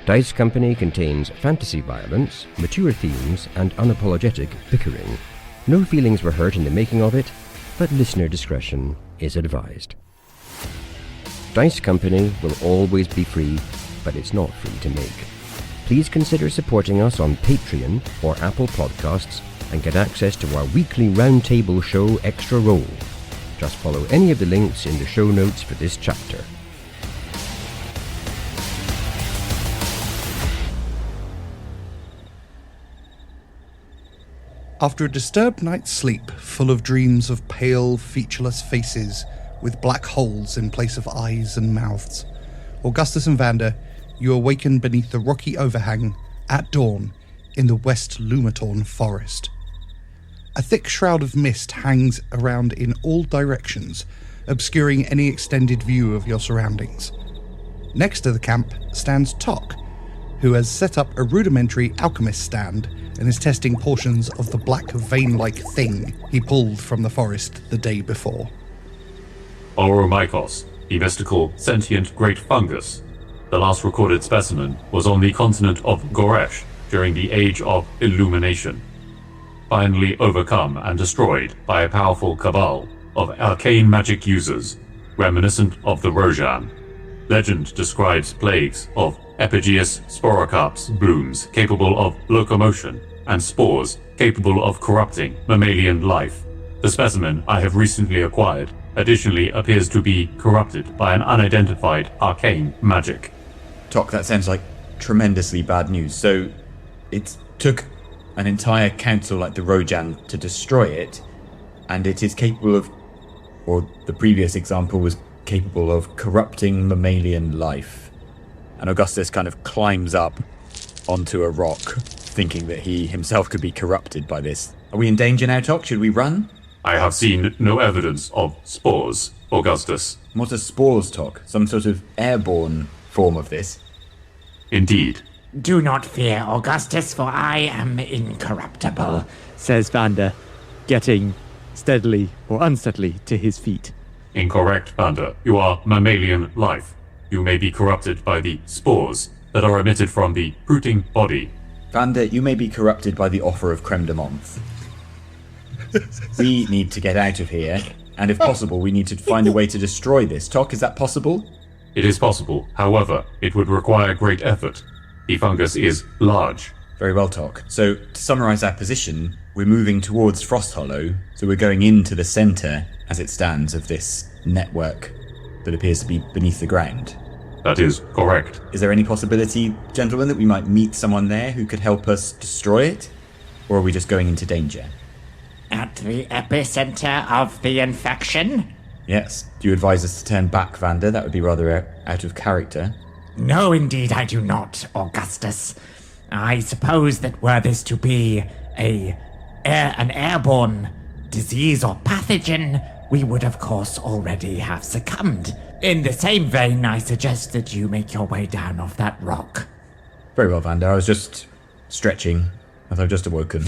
Dice Company contains fantasy violence, mature themes, and unapologetic bickering. No feelings were hurt in the making of it, but listener discretion is advised. Dice Company will always be free, but it's not free to make. Please consider supporting us on Patreon or Apple Podcasts and get access to our weekly roundtable show Extra Roll. Just follow any of the links in the show notes for this chapter. After a disturbed night's sleep, full of dreams of pale, featureless faces with black holes in place of eyes and mouths, Augustus and Vander, you awaken beneath the rocky overhang at dawn in the West Lumatorn forest. A thick shroud of mist hangs around in all directions, obscuring any extended view of your surroundings. Next to the camp stands Tock, who has set up a rudimentary alchemist stand and is testing portions of the black vein-like thing he pulled from the forest the day before. Oromykos, the mystical, sentient great fungus. The last recorded specimen was on the continent of Goresh during the Age of Illumination, finally overcome and destroyed by a powerful cabal of arcane magic users, reminiscent of the Rojan. Legend describes plagues of epigeous sporocarps blooms capable of locomotion and spores capable of corrupting mammalian life. The specimen I have recently acquired additionally appears to be corrupted by an unidentified arcane magic. Tock, that sounds like tremendously bad news. So it took an entire council like the Rojan to destroy it, and it is capable of, or the previous example was capable of corrupting mammalian life. And Augustus kind of climbs up onto a rock, thinking that he himself could be corrupted by this. Are we in danger now, Tock? Should we run? I have seen no evidence of spores, Augustus. What are spores, Tock? Some sort of airborne form of this? Indeed. Do not fear, Augustus, for I am incorruptible, says Vander, getting steadily or unsteadily to his feet. Incorrect, Vander. You are mammalian life. You may be corrupted by the spores that are emitted from the fruiting body. Vander, you may be corrupted by the offer of creme de menthe. We need to get out of here, and if possible, we need to find a way to destroy this. Tock, is that possible? It is possible. However, it would require great effort. The fungus is large. Very well, Tock. So, to summarize our position, we're moving towards Frost Hollow, so we're going into the center, as it stands, of this network that appears to be beneath the ground. That is correct. Is there any possibility, gentlemen, that we might meet someone there who could help us destroy it? Or are we just going into danger? At the epicenter of the infection? Yes. Do you advise us to turn back, Vander? That would be rather out of character. No, indeed I do not, Augustus. I suppose that were this to be an airborne disease or pathogen, we would of course already have succumbed. In the same vein, I suggest that you make your way down off that rock. Very well, Vander. I was just stretching, as I've just awoken.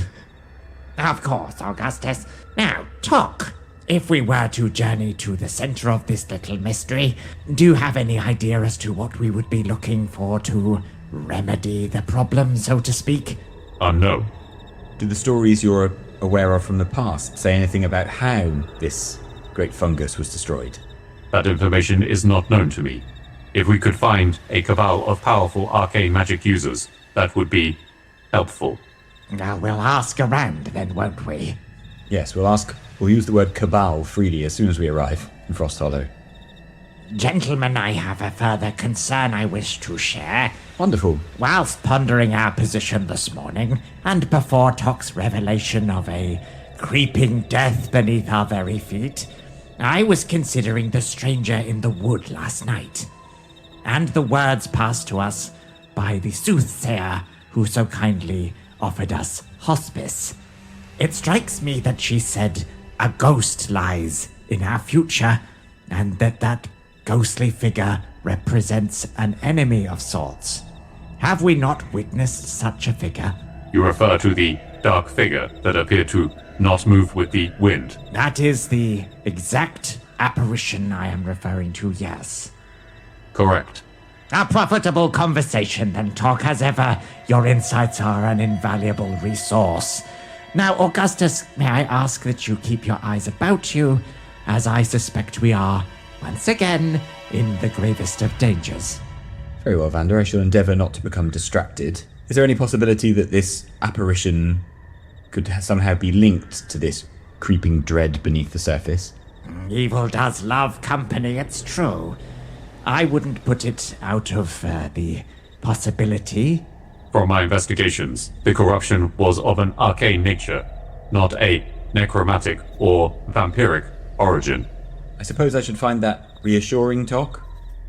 Of course, Augustus. Now, Tock, if we were to journey to the center of this little mystery, do you have any idea as to what we would be looking for to remedy the problem, so to speak? No. Do the stories you're aware of from the past say anything about how this great fungus was destroyed? That information is not known to me. If we could find a cabal of powerful arcane magic users, that would be helpful. Well, we'll ask around then, won't we? Yes, we'll use the word cabal freely as soon as we arrive in Frost Hollow. Gentlemen, I have a further concern I wish to share. Wonderful. Whilst pondering our position this morning, and before Tock's revelation of a creeping death beneath our very feet, I was considering the stranger in the wood last night, and the words passed to us by the soothsayer who so kindly offered us hospice. It strikes me that she said a ghost lies in our future, and that ghostly figure represents an enemy of sorts. Have we not witnessed such a figure? You refer to the dark figure that appeared to not move with the wind. That is the exact apparition I am referring to, yes. Correct. A profitable conversation then, Tock. As ever, your insights are an invaluable resource. Now, Augustus, may I ask that you keep your eyes about you, as I suspect we are, once again, in the gravest of dangers. Very well, Vander. I shall endeavour not to become distracted. Is there any possibility that this apparition could somehow be linked to this creeping dread beneath the surface? Evil does love company, it's true. I wouldn't put it out of the possibility. From my investigations, the corruption was of an arcane nature, not a necromantic or vampiric origin. I suppose I should find that reassuring, Tock.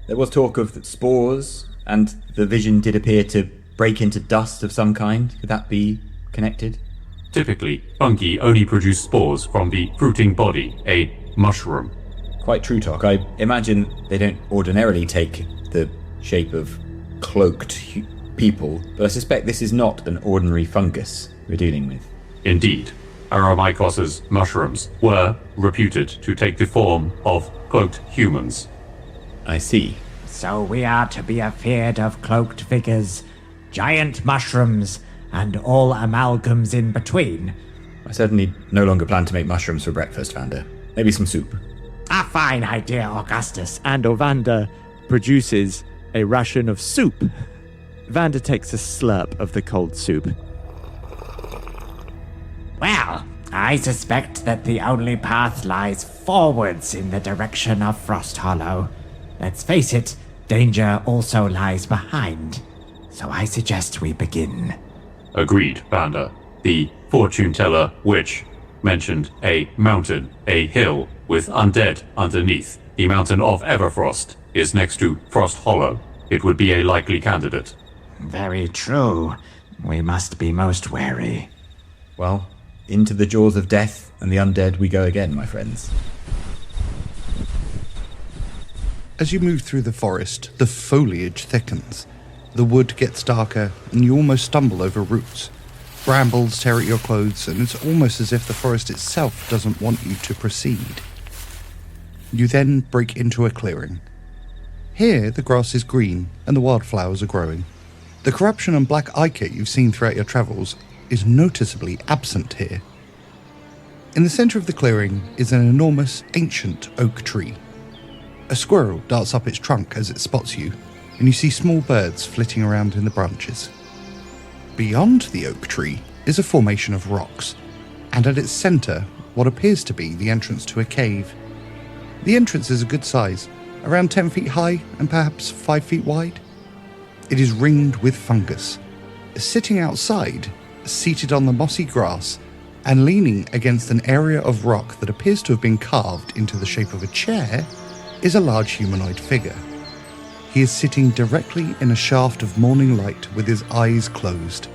There was talk of spores, and the vision did appear to break into dust of some kind. Could that be connected? Typically, fungi only produce spores from the fruiting body, a mushroom. Quite true, Tock. I imagine they don't ordinarily take the shape of cloaked people, but I suspect this is not an ordinary fungus we're dealing with. Indeed, Aromycos's mushrooms were reputed to take the form of cloaked humans. I see. So we are to be afeared of cloaked figures, giant mushrooms, and all amalgams in between. I certainly no longer plan to make mushrooms for breakfast, Vander. Maybe some soup. A fine idea, Augustus. And Vander produces a ration of soup. Vander takes a slurp of the cold soup. Well, I suspect that the only path lies forwards in the direction of Frost Hollow. Let's face it, danger also lies behind. So I suggest we begin. Agreed, Vander. The fortune teller witch mentioned a mountain, a hill with undead underneath. The mountain of Everfrost is next to Frost Hollow. It would be a likely candidate. Very true. We must be most wary. Well, into the jaws of death and the undead we go again, my friends. As you move through the forest, the foliage thickens. The wood gets darker, and you almost stumble over roots. Brambles tear at your clothes, and it's almost as if the forest itself doesn't want you to proceed. You then break into a clearing. Here, the grass is green, and the wildflowers are growing. The corruption and black ichor you've seen throughout your travels is noticeably absent here. In the centre of the clearing is an enormous, ancient oak tree. A squirrel darts up its trunk as it spots you, and you see small birds flitting around in the branches. Beyond the oak tree is a formation of rocks, and at its centre, what appears to be the entrance to a cave. The entrance is a good size, around 10 feet high and perhaps 5 feet wide. It is ringed with fungus. Sitting outside, seated on the mossy grass, and leaning against an area of rock that appears to have been carved into the shape of a chair, is a large humanoid figure. He is sitting directly in a shaft of morning light with his eyes closed,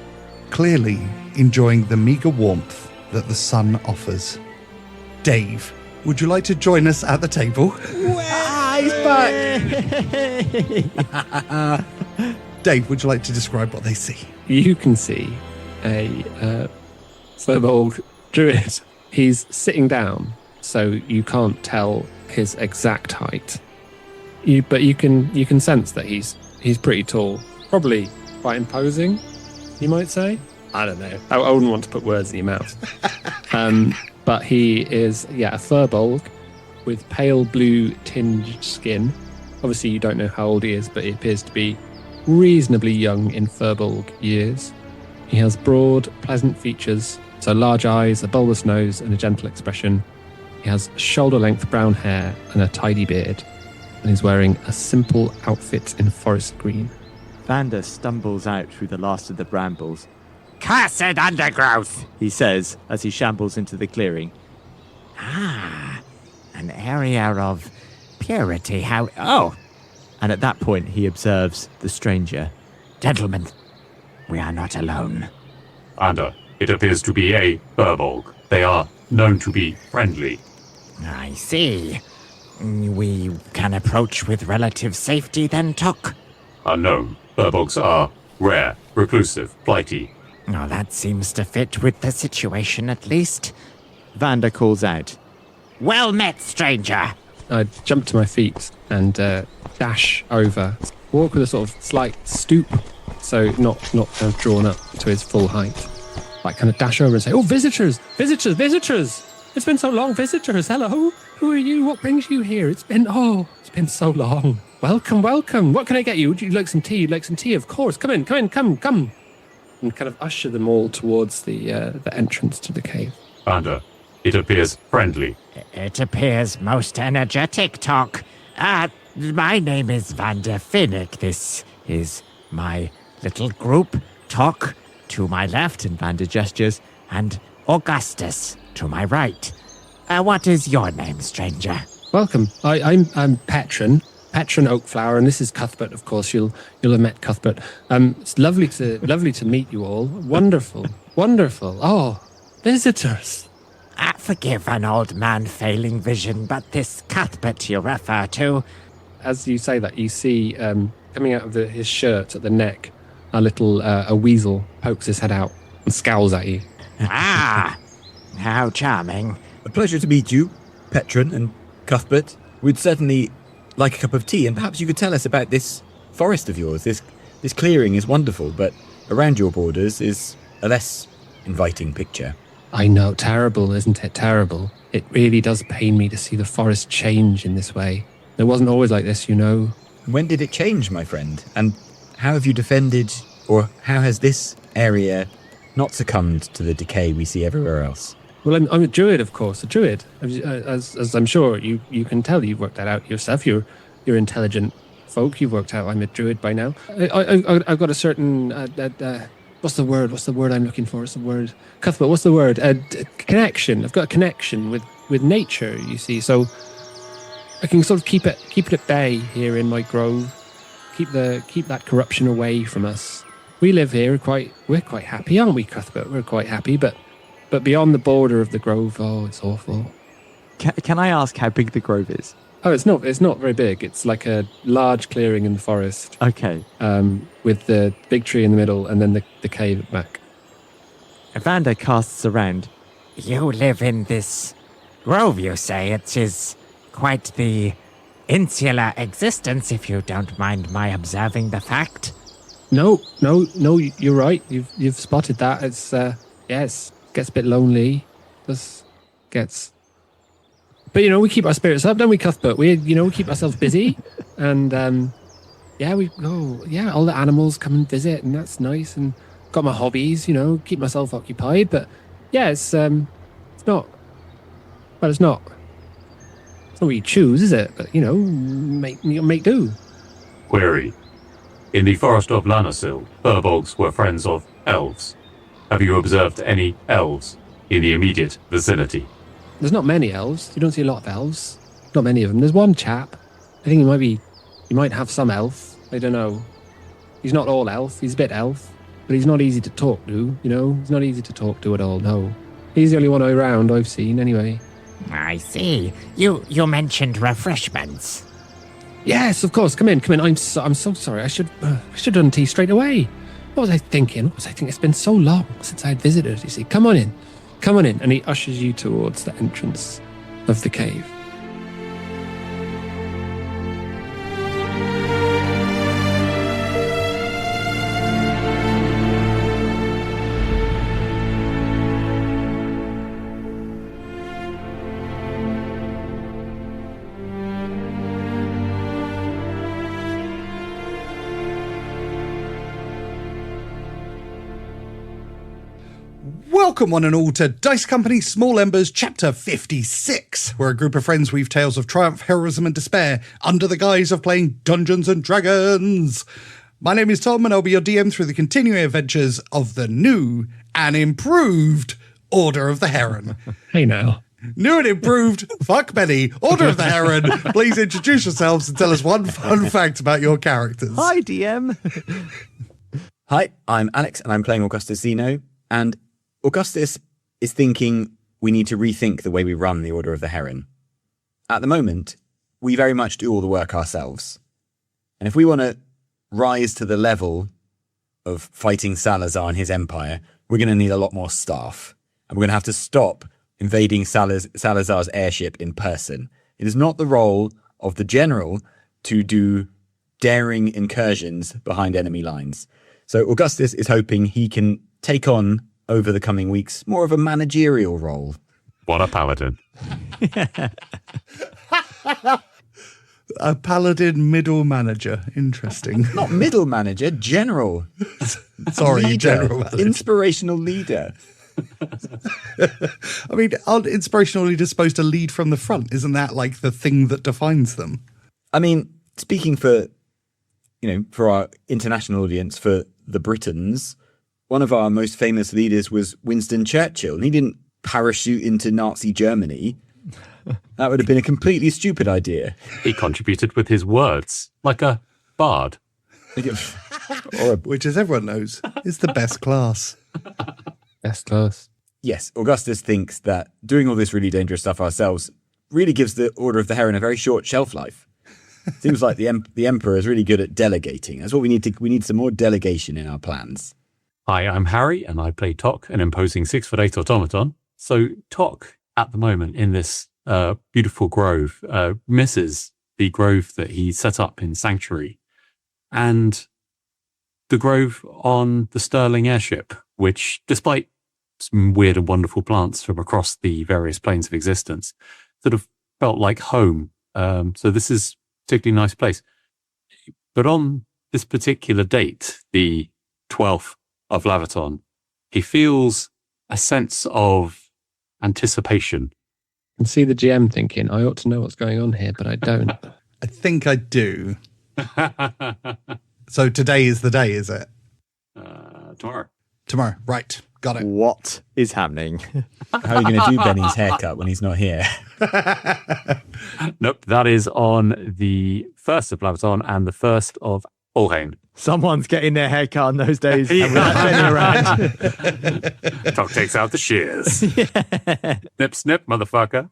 clearly enjoying the meagre warmth that the sun offers. Dave, would you like to join us at the table? He's back! Dave, would you like to describe what they see? You can see a Furbolg druid. He's sitting down, so you can't tell his exact height. But you can sense that he's pretty tall, probably quite imposing, you might say. I don't know. I wouldn't want to put words in your mouth. But he is, a Furbolg with pale blue tinged skin. Obviously, you don't know how old he is, but he appears to be reasonably young in Furbolg years. He has broad, pleasant features, so large eyes, a bulbous nose, and a gentle expression. He has shoulder-length brown hair and a tidy beard, and he's wearing a simple outfit in forest green. Vander stumbles out through the last of the brambles. Cursed undergrowth! He says as he shambles into the clearing. An area of purity, And at that point he observes the stranger. Gentlemen, we are not alone. Vander, it appears to be a Furbolg. They are known to be friendly. I see. We can approach with relative safety then, Tock? Unknown. Furbolgs are rare, reclusive, flighty. Oh, that seems to fit with the situation at least. Vander calls out. Well met, stranger. I jump to my feet and dash over walk with a sort of slight stoop, so not kind of drawn up to his full height. Like kind of dash over and say, "Oh, visitors! Visitors! Visitors! It's been so long, visitors! Hello! Who are you? What brings you here? It's been so long. Welcome, welcome. What can I get you? Would you like some tea? You'd like some tea? Of course. Come in, come. And kind of usher them all towards the entrance to the cave. Vander, it appears friendly. It appears most energetic, Tock. My name is Vander Finnick. This is my little group, Tock to my left, and Vander gestures, and Augustus to my right. What is your name, stranger? Welcome. I'm Petren Oakflower, and this is Cuthbert. Of course, you'll have met Cuthbert. It's lovely to meet you all. Wonderful. Oh, visitors. Forgive an old man failing vision, but this Cuthbert you refer to. As you say that, you see coming out of his shirt at the neck, a weasel pokes his head out and scowls at you. How charming. A pleasure to meet you, Petren and Cuthbert. We'd certainly like a cup of tea, and perhaps you could tell us about this forest of yours. This clearing is wonderful, but around your borders is a less inviting picture. I know, terrible, isn't it? Terrible. It really does pain me to see the forest change in this way. It wasn't always like this, you know. When did it change, my friend? And how have you defended, or how has this area not succumbed to the decay we see everywhere else? Well, I'm a druid, of course, a druid. As I'm sure you can tell, you've worked that out yourself. You're intelligent folk. You've worked out I'm a druid by now. I've got a certain what's the word I'm looking for? What's the word? Cuthbert, what's the word? Connection. I've got a connection with nature, you see. So I can sort of keep it at bay here in my grove. Keep that corruption away from us. We live here. We're quite happy, aren't we, Cuthbert? We're quite happy, but beyond the border of the grove, it's awful. Can I ask how big the grove is? Oh, it's not very big. It's like a large clearing in the forest. Okay. With the big tree in the middle and then the cave at the back. Vander casts around. You live in this grove, you say? It is quite the insular existence, if you don't mind my observing the fact. No, you're right. You've spotted that. It's yes, gets a bit lonely. But we keep our spirits up, don't we, Cuthbert? We keep ourselves busy, and all the animals come and visit, and that's nice. And got my hobbies, keep myself occupied. But yeah, it's not what you choose, is it? But make do. Query. In the forest of Lanasil, Furbolgs were friends of elves. Have you observed any elves in the immediate vicinity? There's not many elves. You don't see a lot of elves. Not many of them. There's one chap. I think he might have some elf. I don't know. He's not all elf. He's a bit elf. But he's not easy to talk to, He's not easy to talk to at all, no. He's the only one around I've seen, anyway. I see. You mentioned refreshments. Yes, of course. Come in. I'm so sorry. I should have done tea straight away. What was I thinking? It's been so long since I had visited, you see. Come on in. And he ushers you towards the entrance of the cave. Welcome one and all to Dice Company Small Embers Chapter 56, where a group of friends weave tales of triumph, heroism and despair under the guise of playing Dungeons and Dragons. My name is Tom and I'll be your DM through the continuing adventures of the new and improved Order of the Heron. Hey now. New and improved, fuck Benny, Order of the Heron. Please introduce yourselves and tell us one fun fact about your characters. Hi, DM. Hi, I'm Alex and I'm playing Augustus Zeno, and Augustus is thinking we need to rethink the way we run the Order of the Heron. At the moment, we very much do all the work ourselves. And if we want to rise to the level of fighting Salazar and his empire, we're going to need a lot more staff. And we're going to have to stop invading Salazar's airship in person. It is not the role of the general to do daring incursions behind enemy lines. So Augustus is hoping he can take on, over the coming weeks, more of a managerial role. What a paladin. A paladin middle manager. Interesting. Not middle manager, general. Sorry, Leader. general manager. Inspirational leader. I mean, aren't inspirational leaders supposed to lead from the front? Isn't that like the thing that defines them? I mean, speaking for, for our international audience, for the Britons, one of our most famous leaders was Winston Churchill, and he didn't parachute into Nazi Germany. That would have been a completely stupid idea. He contributed with his words, like a bard. Which, as everyone knows, is the best class. Best class. Yes, Augustus thinks that doing all this really dangerous stuff ourselves really gives the Order of the Heron a very short shelf life. Seems like the Emperor is really good at delegating. That's what we need. We need some more delegation in our plans. Hi, I'm Harry, and I play Tock, an imposing 6'8" automaton. So Tock, at the moment, in this beautiful grove, misses the grove that he set up in Sanctuary, and the grove on the Stirling airship, which, despite some weird and wonderful plants from across the various planes of existence, sort of felt like home. So this is a particularly nice place. But on this particular date, the 12th of Lavaton, he feels a sense of anticipation. I can see the GM thinking, I ought to know what's going on here, but I don't. I think I do. So today is the day, is it? Tomorrow. Tomorrow. Right. Got it. What is happening? How are you going to do Benny's haircut when he's not here? Nope, that is on the 1st of Lavaton and the 1st of Allhain. Someone's getting their haircut on those days. And we're not Benny around. Tock takes out the shears. Snip, snip, motherfucker.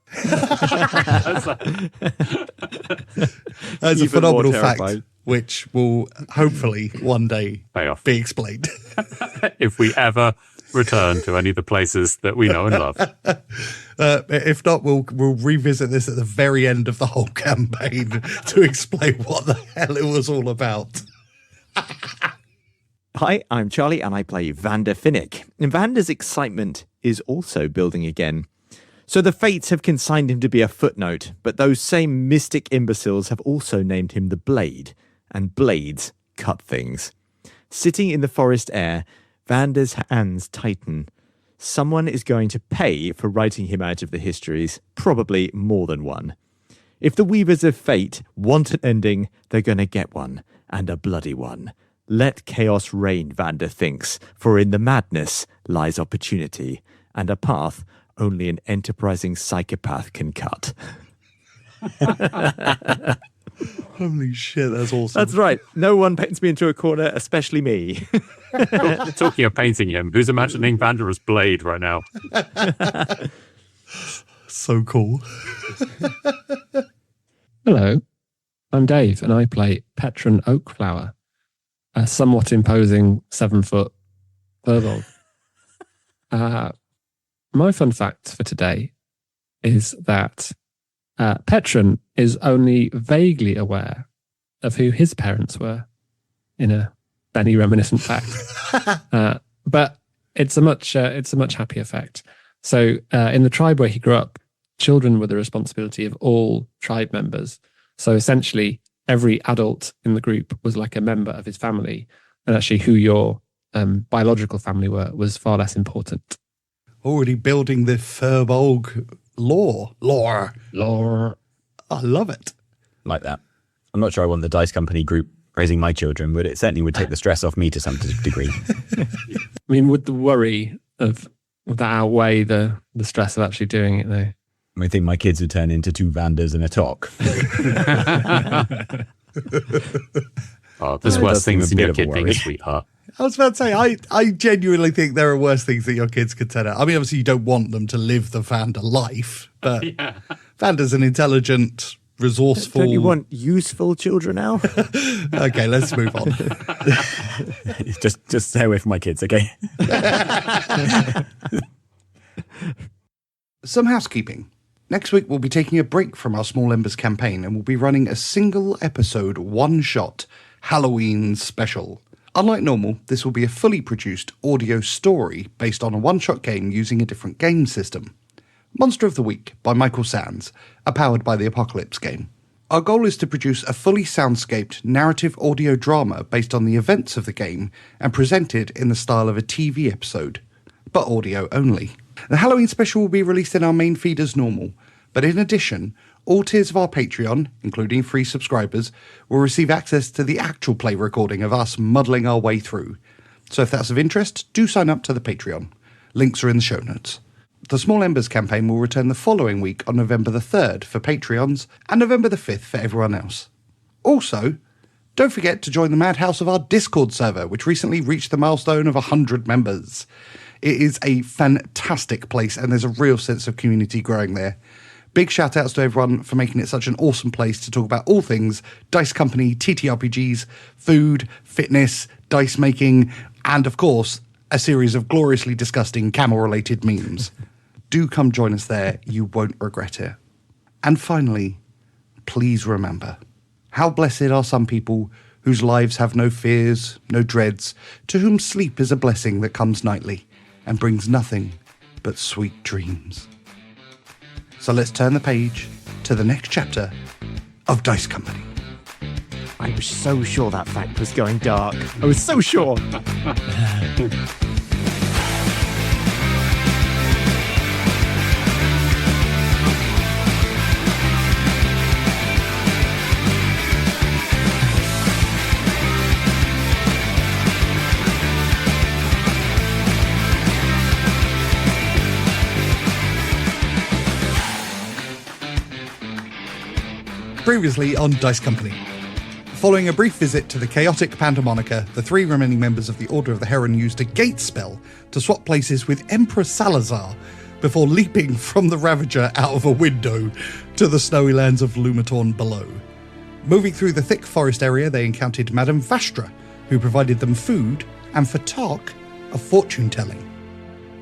That's a Even more phenomenal terrified. fact, which will hopefully one day Pay off. be explained. If we ever return to any of the places that we know and love. If not, we'll revisit this at the very end of the whole campaign to explain what the hell it was all about. Hi, I'm Charlie and I play Vander Finnick. And Vander's excitement is also building again. So the fates have consigned him to be a footnote, but those same mystic imbeciles have also named him the Blade, and blades cut things. Sitting in the forest air, Vander's hands tighten. Someone is going to pay for writing him out of the histories, probably more than one. If the Weavers of Fate want an ending, they're going to get one, and a bloody one. Let chaos reign, Vander thinks, for in the madness lies opportunity, and a path only an enterprising psychopath can cut. Holy shit, that's awesome. That's right. No one paints me into a corner, especially me. Talking of painting him, who's imagining Vander as Blade right now? So cool. Hello, I'm Dave, and I play Petren Oakflower, a somewhat imposing 7-foot furbolg. My fun fact for today is that Petren is only vaguely aware of who his parents were, in a Benny reminiscent fact, but it's a much happier fact. So in the tribe where he grew up, children were the responsibility of all tribe members. So essentially, every adult in the group was like a member of his family, and actually who your biological family were was far less important. Already building the Furbolg lore. I love it. Like that. I'm not sure I want the dice company group raising my children, but it certainly would take the stress off me to some degree. I mean, would the worry of that outweigh the stress of actually doing it, though? I think my kids would turn into 2 Vanders and a Tock. Oh, there's worse things than your kid being a sweetheart. I was about to say, I genuinely think there are worse things that your kids could turn out. I mean, obviously you don't want them to live the Vander life, but yeah. Vander's an intelligent, resourceful... Don't you want useful children now? Okay, let's move on. just stay away from my kids, okay? Some housekeeping. Next week, we'll be taking a break from our Small Embers campaign and we'll be running a single episode one-shot Halloween special. Unlike normal, this will be a fully produced audio story based on a one-shot game using a different game system. Monster of the Week by Michael Sands, powered by the Apocalypse game. Our goal is to produce a fully soundscaped narrative audio drama based on the events of the game and presented in the style of a TV episode, but audio only. The Halloween special will be released in our main feed as normal, but in addition, all tiers of our Patreon, including free subscribers, will receive access to the actual play recording of us muddling our way through. So if that's of interest, do sign up to the Patreon. Links are in the show notes. The Small Embers campaign will return the following week on November the 3rd for Patreons and November the 5th for everyone else. Also, don't forget to join the madhouse of our Discord server, which recently reached the milestone of 100 members. It is a fantastic place and there's a real sense of community growing there. Big shout outs to everyone for making it such an awesome place to talk about all things Dice Company, TTRPGs, food, fitness, dice making, and of course, a series of gloriously disgusting camel-related memes. Do come join us there, you won't regret it. And finally, please remember, how blessed are some people whose lives have no fears, no dreads, to whom sleep is a blessing that comes nightly and brings nothing but sweet dreams. So let's turn the page to the next chapter of Dice Company. I was so sure that fact was going dark. I was so sure. Previously on Dice Company. Following a brief visit to the chaotic Pandemonica, the 3 remaining members of the Order of the Heron used a gate spell to swap places with Emperor Salazar before leaping from the Ravager out of a window to the snowy lands of Lumatorn below. Moving through the thick forest area, they encountered Madame Vastra, who provided them food, and for Tock, a fortune-telling.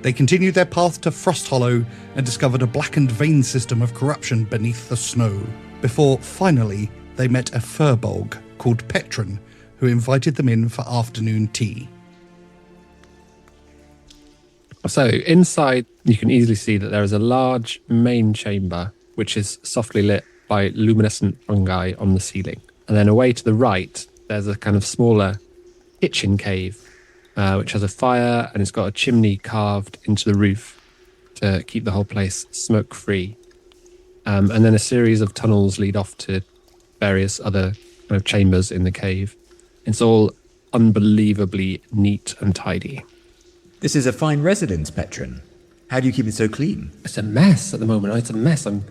They continued their path to Frost Hollow and discovered a blackened vein system of corruption beneath the snow, before finally they met a furbolg called Petren, who invited them in for afternoon tea. So inside, you can easily see that there is a large main chamber, which is softly lit by luminescent fungi on the ceiling. And then away to the right, there's a kind of smaller kitchen cave, which has a fire and it's got a chimney carved into the roof to keep the whole place smoke-free. And then a series of tunnels lead off to various other kind of chambers in the cave. It's all unbelievably neat and tidy. This is a fine residence, Petren. How do you keep it so clean? It's a mess at the moment. It's a mess. I'm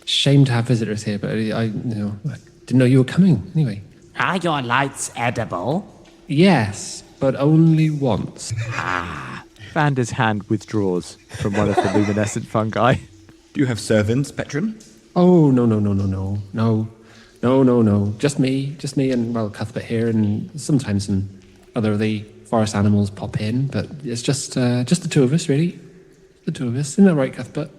ashamed to have visitors here, but I didn't know you were coming. Anyway. Are your lights edible? Yes, but only once. Vander's hand withdraws from one of the luminescent fungi. Do you have servants, Petren? Oh, no. Just me, and, well, Cuthbert here, and sometimes some other of the forest animals pop in, but it's just the two of us, really. The two of us. Isn't that right, Cuthbert?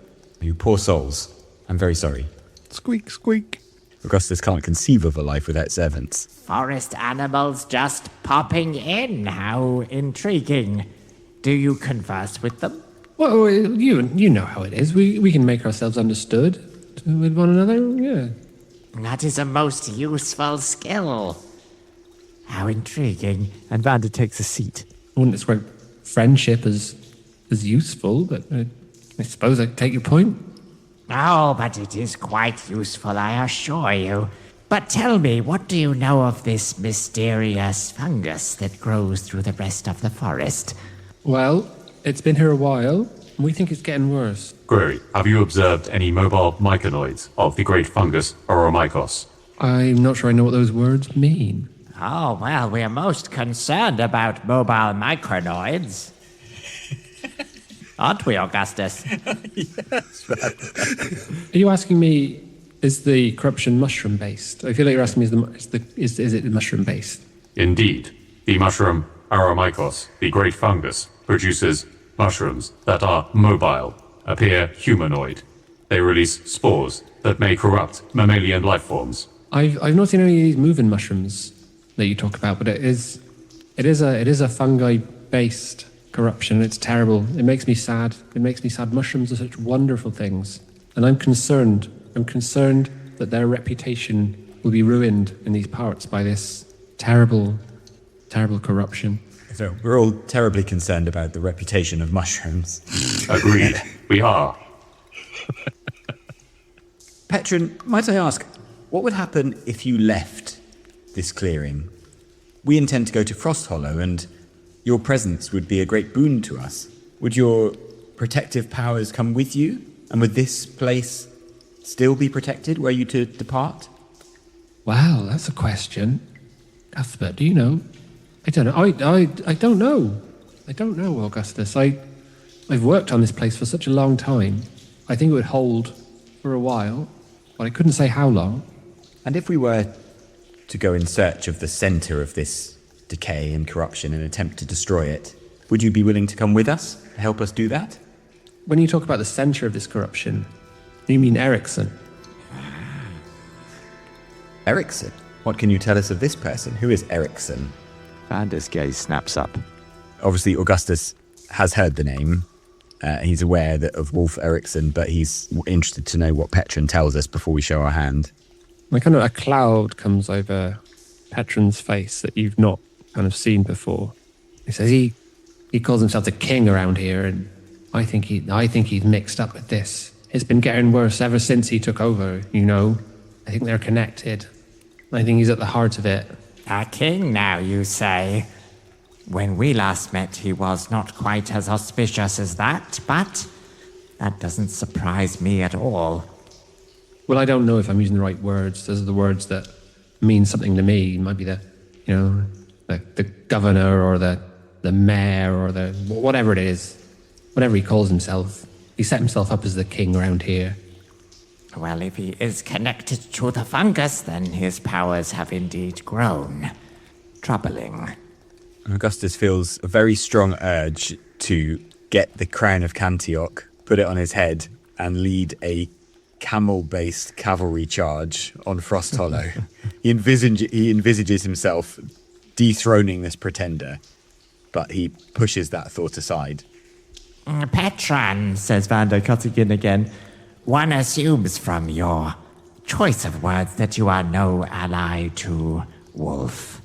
You poor souls. I'm very sorry. Squeak, squeak. Augustus can't conceive of a life without servants. Forest animals just popping in. How intriguing. Do you converse with them? Well, you know how it is. We can make ourselves understood with one another, yeah. That is a most useful skill. How intriguing. And Vander takes a seat. I wouldn't describe friendship as useful, but I suppose I take your point. Oh, but it is quite useful, I assure you. But tell me, what do you know of this mysterious fungus that grows through the rest of the forest? Well, it's been here a while, and we think it's getting worse. Query, have you observed any mobile myconoids of the great fungus Oromykos? I'm not sure I know what those words mean. Oh, well, we're most concerned about mobile micronoids. Aren't we, Augustus? Yes, Are you asking me, is the corruption mushroom-based? I feel like you're asking me, is it mushroom-based? Indeed. The mushroom Oromykos, the great fungus, produces mushrooms that are mobile, appear humanoid. They release spores that may corrupt mammalian life forms. I've not seen any of these moving mushrooms. that you talk about, but it is a fungi-based corruption. It's terrible. It makes me sad. Mushrooms are such wonderful things, and I'm concerned. I'm concerned that their reputation will be ruined in these parts by this terrible, terrible corruption. So we're all terribly concerned about the reputation of mushrooms. Agreed. We are. Petren, might I ask, what would happen if you left this clearing? We intend to go to Frost Hollow, and your presence would be a great boon to us. Would your protective powers come with you? And would this place still be protected were you to depart? Wow, that's a question. Cuthbert, do you know? I don't know. I don't know. I don't know, Augustus. I've worked on this place for such a long time. I think it would hold for a while, but I couldn't say how long. And if we were to go in search of the center of this decay and corruption and attempt to destroy it, would you be willing to come with us to help us do that? When you talk about the center of this corruption, you mean Ericsson? Ericsson? What can you tell us of this person? Who is Ericsson? Vander's gaze snaps up. Obviously, Augustus has heard the name. He's aware of Wolf Ericsson, but he's interested to know what Petren tells us before we show our hand. Like kind of a cloud comes over Petren's face that you've not kind of seen before. He says he calls himself the king around here, and I think he's mixed up with this. It's been getting worse ever since he took over, you know. I think they're connected. I think he's at the heart of it. A king now, you say? When we last met, he was not quite as auspicious as that, but that doesn't surprise me at all. Well, I don't know if I'm using the right words. Those are the words that mean something to me. It might be the governor or the mayor or the whatever it is. Whatever he calls himself. He set himself up as the king around here. Well, if he is connected to the fungus, then his powers have indeed grown. Troubling. Augustus feels a very strong urge to get the crown of Cantioch, put it on his head, and lead a camel-based cavalry charge on Frost Hollow. He envisages himself dethroning this pretender, but he pushes that thought aside. Petren, says Vander, cutting in again, one assumes from your choice of words that you are no ally to Wolf.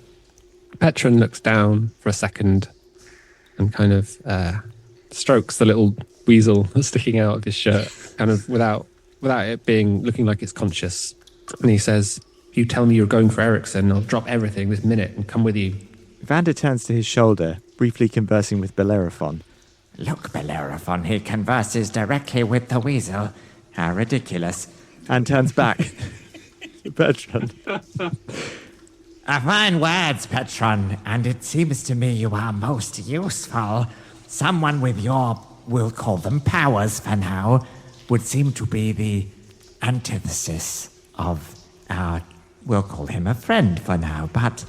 Petren looks down for a second and kind of strokes the little weasel that's sticking out of his shirt, kind of without it looking like it's conscious. And he says, if you tell me you're going for Ericsson, I'll drop everything this minute and come with you. Vander turns to his shoulder, briefly conversing with Bellerophon. Look, Bellerophon, he converses directly with the weasel. How ridiculous. And turns back to Petren. Fine words, Petren, and it seems to me you are most useful. Someone with your, we'll call them powers for now, would seem to be the antithesis of our, we'll call him a friend for now, but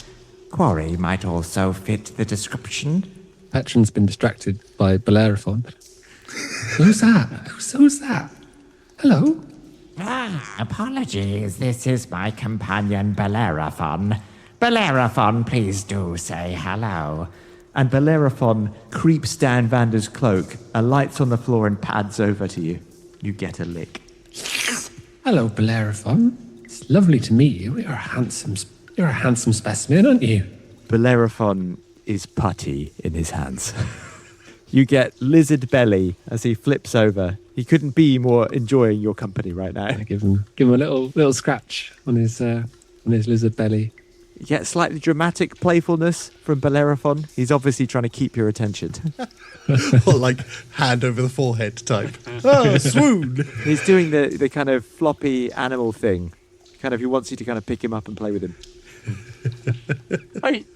Quarry might also fit the description. Petren's been distracted by Bellerophon. Who's that? Who's that? Hello? Apologies, this is my companion Bellerophon. Bellerophon, please do say hello. And Bellerophon creeps down Vander's cloak, alights on the floor and pads over to you. You get a lick. Hello, Bellerophon. It's lovely to meet you. You're a handsome specimen, aren't you? Bellerophon is putty in his hands. You get lizard belly as he flips over. He couldn't be more enjoying your company right now. I give him a little scratch on his lizard belly. You get slightly dramatic playfulness from Bellerophon. He's obviously trying to keep your attention. Or like hand over the forehead type. Oh, swoon! He's doing the kind of floppy animal thing. Kind of, he wants you to kind of pick him up and play with him.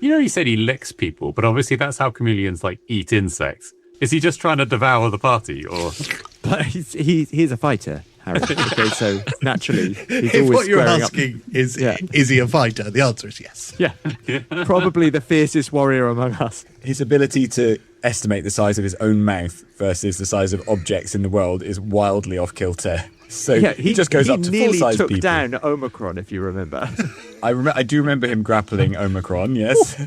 He said he licks people, but obviously that's how chameleons eat insects. Is he just trying to devour the party, or? But he's a fighter, Harry. Okay, so naturally, he's If always what you're squaring up. asking is, Yeah. is he a fighter? The answer is yes. Yeah, probably the fiercest warrior among us. His ability to estimate the size of his own mouth versus the size of objects in the world is wildly off kilter. So Yeah, he just goes up to nearly full-size took people. down Omicron, if you remember. I do remember him grappling Omicron, yes.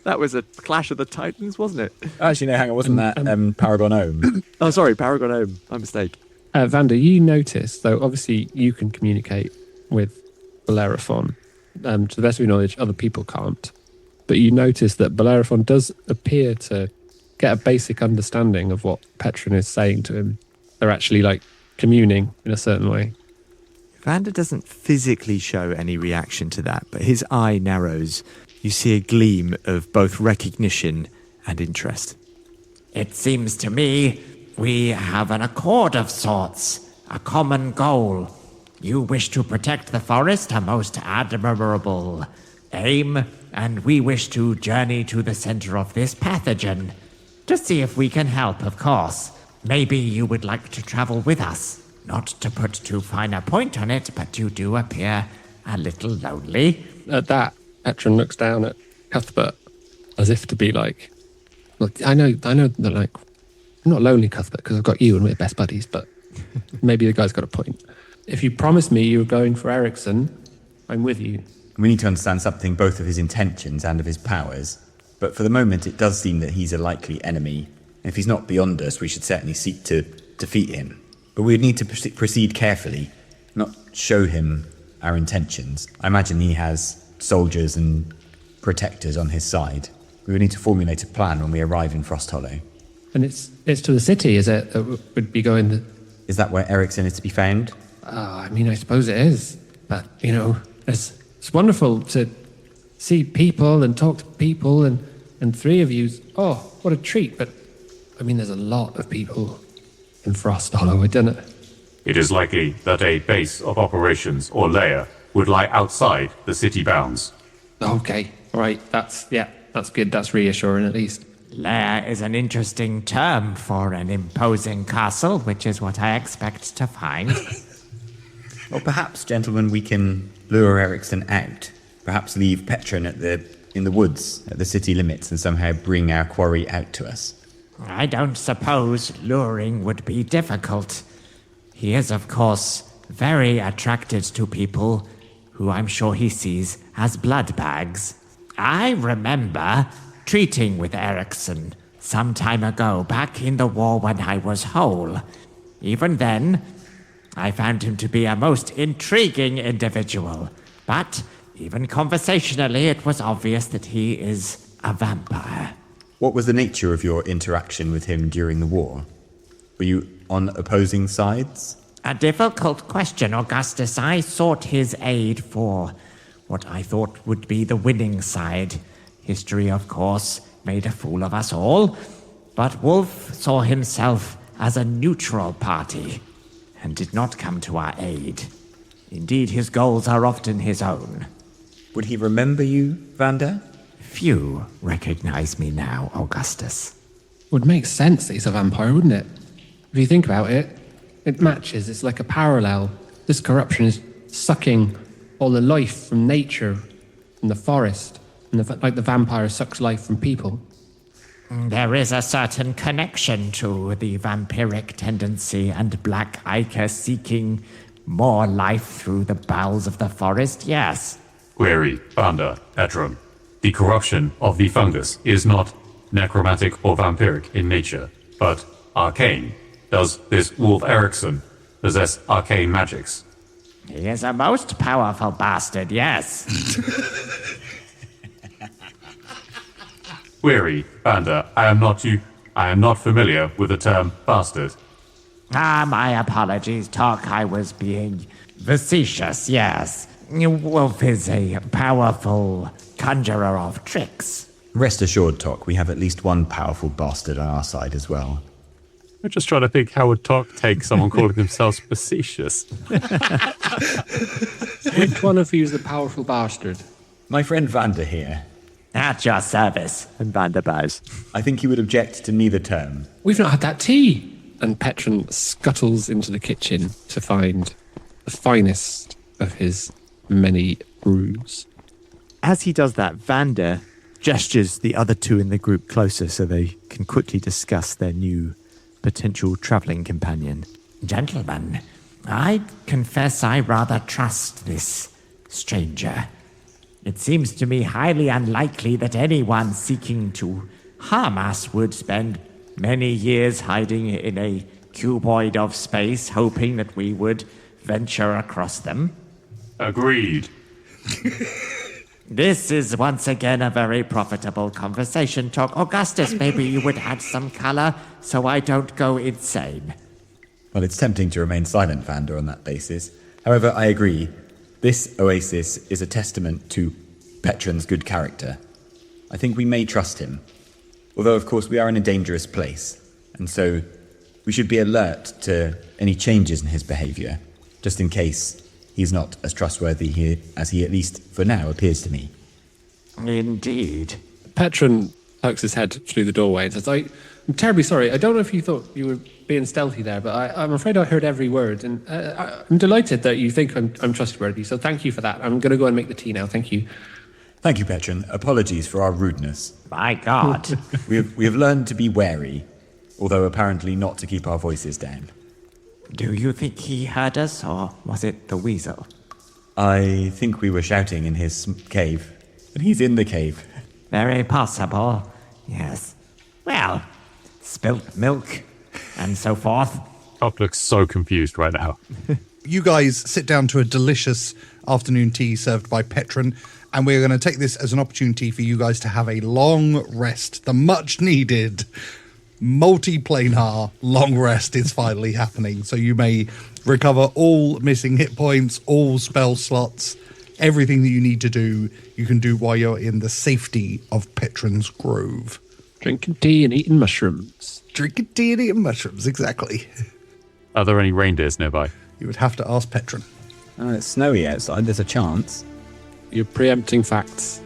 That was a Clash of the Titans, wasn't it? Actually, no, hang on, wasn't that Paragon Ohm? Oh, sorry, Paragon Ohm. My mistake. Vander, you notice, though, obviously you can communicate with Bellerophon. To the best of your knowledge, other people can't. But you notice that Bellerophon does appear to get a basic understanding of what Petren is saying to him. They're actually, like, communing in a certain way. Vander doesn't physically show any reaction to that, but his eye narrows. You see a gleam of both recognition and interest. It seems to me we have an accord of sorts, a common goal. You wish to protect the forest, a most admirable aim, and we wish to journey to the center of this pathogen to see if we can help, of course. Maybe you would like to travel with us. Not to put too fine a point on it, but you do appear a little lonely. At that, Petren looks down at Cuthbert as if to be like, look, I know that, like, I'm not lonely, Cuthbert, because I've got you and we're best buddies, but maybe the guy's got a point. If you promised me you were going for Ericsson, I'm with you. We need to understand something both of his intentions and of his powers. But for the moment, it does seem that he's a likely enemy. If he's not beyond us, we should certainly seek to defeat him. But we would need to proceed carefully, not show him our intentions. I imagine he has soldiers and protectors on his side. We would need to formulate a plan when we arrive in Frost Hollow. And it's to the city, is it? That would be going to... Is that where Ericsson is to be found? I mean, I suppose it is. But, you know, it's wonderful to see people and talk to people and three of you. Oh, what a treat. But, I mean, there's a lot of people in Frost Hollow, isn't it? It is likely that a base of operations or lair would lie outside the city bounds. Okay, all right. That's good. That's reassuring at least. Lair is an interesting term for an imposing castle, which is what I expect to find. Well, perhaps, gentlemen, we can lure Ericsson out. Perhaps leave Petren in the woods at the city limits and somehow bring our quarry out to us. I don't suppose luring would be difficult. He is, of course, very attracted to people who I'm sure he sees as blood bags. I remember treating with Ericsson some time ago, back in the war when I was whole. Even then, I found him to be a most intriguing individual. But even conversationally, it was obvious that he is a vampire. What was the nature of your interaction with him during the war? Were you on opposing sides? A difficult question, Augustus. I sought his aid for what I thought would be the winning side. History, of course, made a fool of us all. But Wolf saw himself as a neutral party and did not come to our aid. Indeed, his goals are often his own. Would he remember you, Vander? Few recognize me now, Augustus. Would make sense that he's a vampire, wouldn't it? If you think about it, it matches. It's like a parallel. This corruption is sucking all the life from nature, from the forest, and like the vampire sucks life from people. There is a certain connection to the vampiric tendency and Black Ichor seeking more life through the bowels of the forest, yes. Query, Vander, Petren. The corruption of the fungus is not necromantic or vampiric in nature, but arcane. Does this Wolf Ericsson possess arcane magics? He is a most powerful bastard, yes. Query, Vander, I am not familiar with the term bastard. My apologies, Tock. I was being facetious, yes. Wolf is a powerful conjurer of tricks. Rest assured, Tock, we have at least one powerful bastard on our side as well. I'm just trying to think how would Tock take someone calling themselves facetious. Which one of you is the powerful bastard? My friend Vander here. At your service. And Vander bows. I think he would object to neither term. We've not had that tea. And Petren scuttles into the kitchen to find the finest of his many brews. As he does that, Vander gestures the other two in the group closer so they can quickly discuss their new potential travelling companion. Gentlemen, I confess I rather trust this stranger. It seems to me highly unlikely that anyone seeking to harm us would spend many years hiding in a cuboid of space, hoping that we would venture across them. Agreed. This is once again a very profitable conversation talk. Augustus, maybe you would add some color so I don't go insane. Well, it's tempting to remain silent, Vander, on that basis. However, I agree. This oasis is a testament to Petren's good character. I think we may trust him. Although, of course, we are in a dangerous place, and so we should be alert to any changes in his behavior, just in case he's not as trustworthy here as he, at least for now, appears to me. Indeed. Petren pokes his head through the doorway and says, I'm terribly sorry. I don't know if you thought you were being stealthy there, but I'm afraid I heard every word. And I'm delighted that you think I'm trustworthy, so thank you for that. I'm going to go and make the tea now. Thank you. Thank you, Petren. Apologies for our rudeness. My God. We have learned to be wary, although apparently not to keep our voices down. Do you think he heard us, or was it the weasel? I think we were shouting in his cave, and he's in the cave. Very possible, yes. Well, spilt milk, and so forth. Tock looks so confused right now. You guys sit down to a delicious afternoon tea served by Petren, and we're going to take this as an opportunity for you guys to have a long rest. The much needed multi-planar long rest is finally happening, so you may recover all missing hit points, all spell slots, everything that you need to do, you can do while you're in the safety of Petren's Grove. Drinking tea and eating mushrooms. Drinking tea and eating mushrooms, exactly. Are there any reindeers nearby? You would have to ask Petren. Oh, it's snowy outside. There's a chance. You're preempting facts.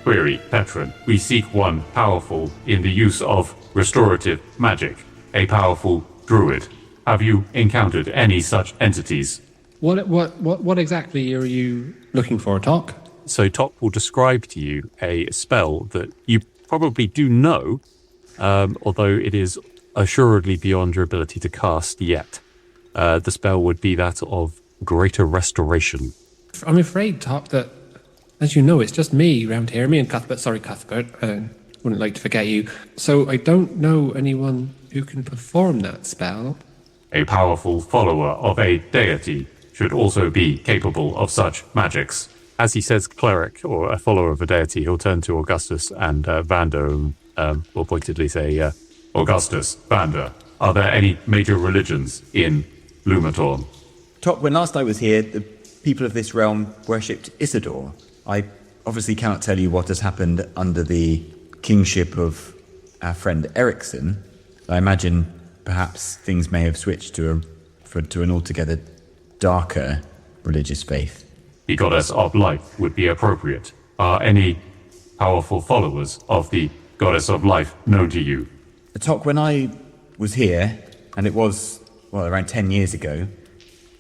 Query, Petren. We seek one powerful in the use of restorative magic, a powerful druid. Have you encountered any such entities? What exactly are you looking for, Tock? So Tock will describe to you a spell that you probably do know, although it is assuredly beyond your ability to cast yet. The spell would be that of Greater Restoration. I'm afraid, Tock, that, as you know, it's just me around here. Me and Cuthbert. Sorry, Cuthbert. Wouldn't like to forget you. So I don't know anyone who can perform that spell. A powerful follower of a deity should also be capable of such magics. As he says cleric, or a follower of a deity, he'll turn to Augustus and Vander, will pointedly say, Augustus, Vander, are there any major religions in Lumatorn? Tock, when last I was here, the people of this realm worshipped Isidore. I obviously cannot tell you what has happened under the kingship of our friend Ericsson. I imagine perhaps things may have switched to an altogether darker religious faith. The goddess of life would be appropriate. Are any powerful followers of the goddess of life known to you? Tock, when I was here, and it was, around 10 years ago,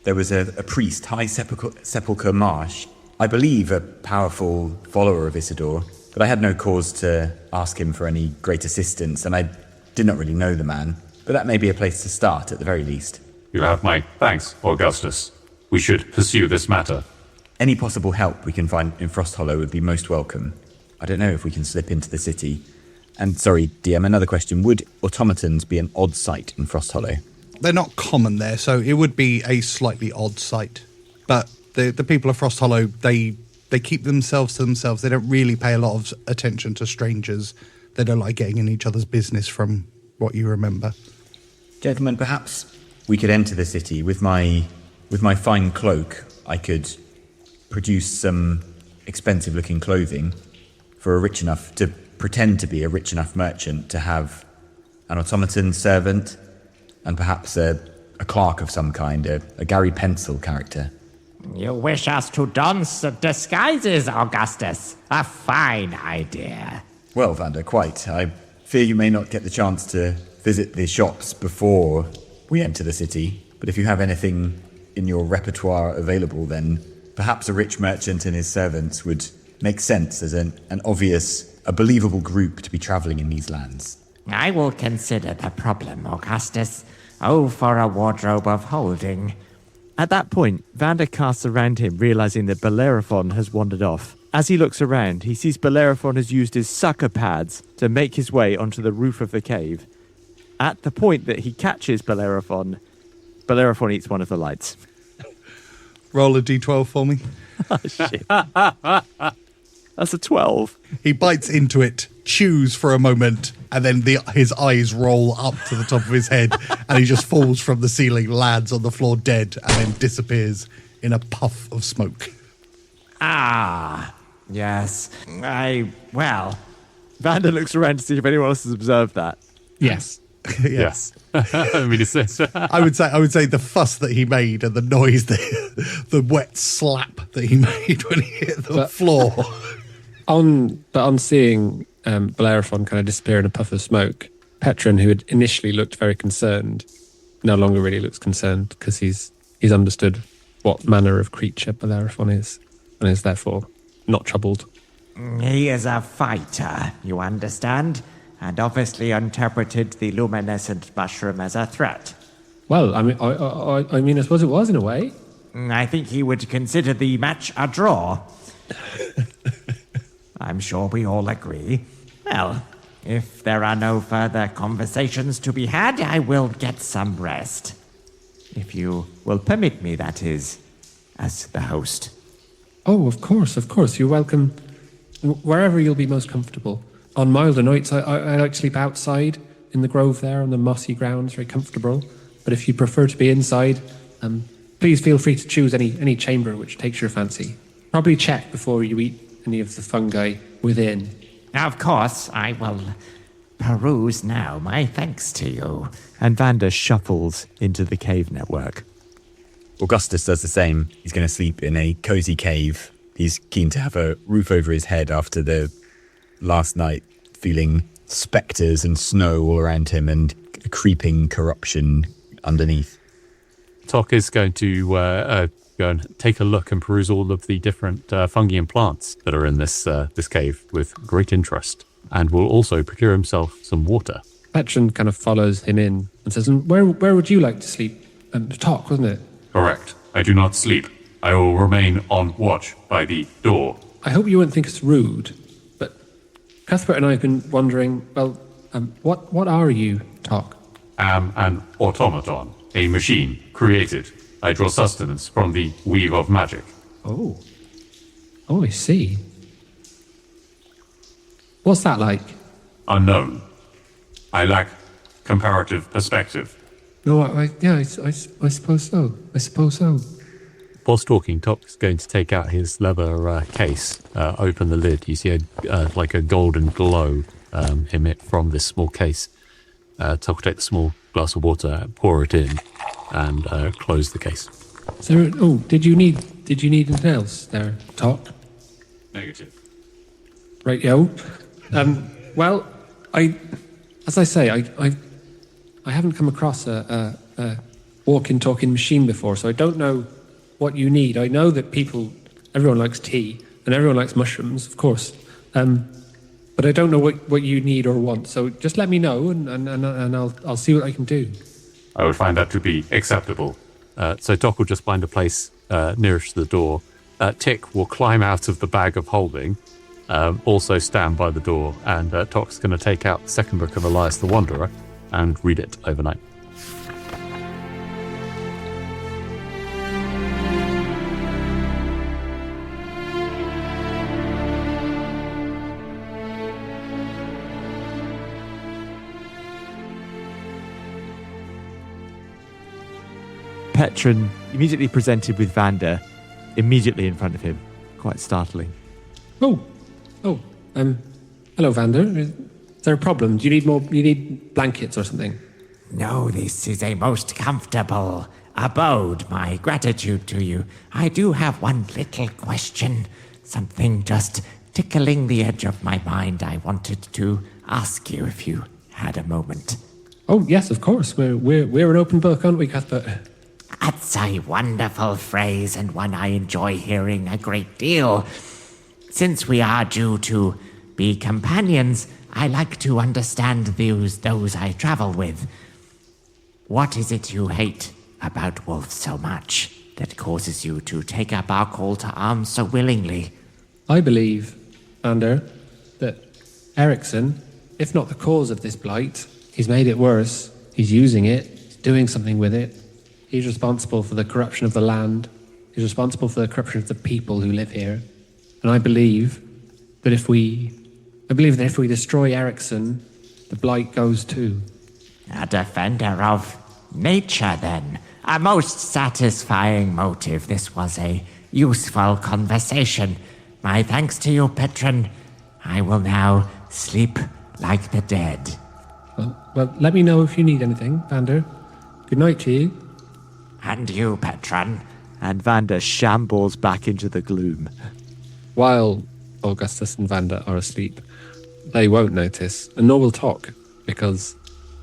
there was a priest, High Sepulchre Marsh, I believe a powerful follower of Isidore, but I had no cause to ask him for any great assistance, and I did not really know the man. But that may be a place to start, at the very least. You have my thanks, Augustus. We should pursue this matter. Any possible help we can find in Frost Hollow would be most welcome. I don't know if we can slip into the city. And sorry, DM, another question. Would automatons be an odd sight in Frost Hollow? They're not common there, so it would be a slightly odd sight. But the people of Frost Hollow, they keep themselves to themselves. They don't really pay a lot of attention to strangers. They don't like getting in each other's business, from what you remember. Gentlemen, perhaps we could enter the city. With my fine cloak, I could produce some expensive-looking clothing for to pretend to be a rich enough merchant to have an automaton servant and perhaps a clerk of some kind, a Gary Pencil character. You wish us to don disguises, Augustus? A fine idea. Well, Vander, quite. I fear you may not get the chance to visit the shops before we enter the city, but if you have anything in your repertoire available, then perhaps a rich merchant and his servants would make sense as a believable group to be travelling in these lands. I will consider the problem, Augustus. Oh, for a wardrobe of holding. At that point, Vander casts around him, realizing that Bellerophon has wandered off. As he looks around, he sees Bellerophon has used his sucker pads to make his way onto the roof of the cave. At the point that he catches Bellerophon eats one of the lights. Roll a d12 for me. Oh, shit. That's a 12. He bites into it, chews for a moment, and then his eyes roll up to the top of his head, and he just falls from the ceiling, lands on the floor dead, and then disappears in a puff of smoke. Ah, yes. Vander looks around to see if anyone else has observed that. Yes. Yes. I mean, it's I would say the fuss that he made and the noise, the wet slap that he made when he hit the floor. On seeing Bellerophon kind of disappear in a puff of smoke, Petren, who had initially looked very concerned, no longer really looks concerned because he's understood what manner of creature Bellerophon is and is therefore not troubled. He is a fighter, you understand? And obviously interpreted the luminescent mushroom as a threat. Well, I mean, I suppose it was in a way. I think he would consider the match a draw. I'm sure we all agree. Well, if there are no further conversations to be had, I will get some rest. If you will permit me, that is, as the host. Oh, of course. You're welcome wherever you'll be most comfortable. On milder nights, I like to sleep outside in the grove there on the mossy grounds, very comfortable. But if you prefer to be inside, please feel free to choose any chamber which takes your fancy. Probably check before you eat any of the fungi within. Of course, I will peruse now. My thanks to you. And Vander shuffles into the cave network. Augustus does the same. He's going to sleep in a cozy cave. He's keen to have a roof over his head after the last night, feeling spectres and snow all around him and creeping corruption underneath. Tock is going to go and take a look and peruse all of the different fungi and plants that are in this cave with great interest, and will also procure himself some water. Petren kind of follows him in and says, where would you like to sleep? Tock, wasn't it? Correct. I do not sleep. I will remain on watch by the door. I hope you won't think it's rude, but Cuthbert and I have been wondering, what are you, Tock? Am an automaton, a machine created. I draw sustenance from the weave of magic. Oh, I see. What's that like? Unknown. I lack comparative perspective. No, I suppose so. Whilst talking, Tock's going to take out his leather case, open the lid. You see a golden glow emit from this small case. Tock will take the small glass of water, pour it in, and close the case. So, did you need anything else there, Tock? Negative. Right, yo. Well, as I say, I haven't come across a walking, talking machine before, so I don't know what you need. I know that everyone likes tea, and everyone likes mushrooms, of course. But I don't know what you need or want, so just let me know, and I'll see what I can do. I would find that to be acceptable. So Tock will just find a place nearest to the door. Tick will climb out of the bag of holding, also stand by the door, and Tock's going to take out the second book of Elias the Wanderer and read it overnight. Petren, immediately presented with Vander, immediately in front of him. Quite startling. Oh, Hello, Vander. Is there a problem? Do you need more? You need blankets or something? No, this is a most comfortable abode. My gratitude to you. I do have one little question. Something just tickling the edge of my mind. I wanted to ask you if you had a moment. Oh, yes, of course. We're an open book, aren't we, Cuthbert? That's a wonderful phrase and one I enjoy hearing a great deal. Since we are due to be companions, I like to understand those I travel with. What is it you hate about wolves so much that causes you to take up our call to arms so willingly? I believe, Vander, that Ericsson, if not the cause of this blight, he's made it worse. He's using it. He's doing something with it. He's responsible for the corruption of the land. He's responsible for the corruption of the people who live here. And I believe that if we destroy Ericsson, the blight goes too. A defender of nature, then. A most satisfying motive. This was a useful conversation. My thanks to you, Petren. I will now sleep like the dead. Well, let me know if you need anything, Vander. Good night to you. And you, Petren. And Vander shambles back into the gloom. While Augustus and Vander are asleep, they won't notice, and nor will Tock, because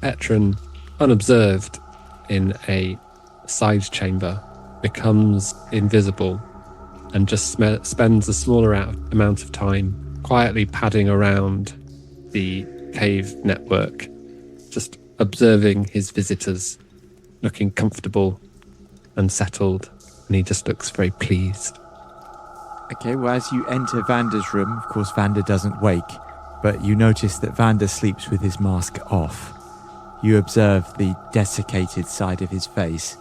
Petren, unobserved in a side chamber, becomes invisible and just spends a smaller amount of time quietly padding around the cave network, just observing his visitors, looking comfortable and settled, and he just looks very pleased. Okay, well, as you enter Vander's room, of course, Vander doesn't wake, but you notice that Vander sleeps with his mask off. You observe the desiccated side of his face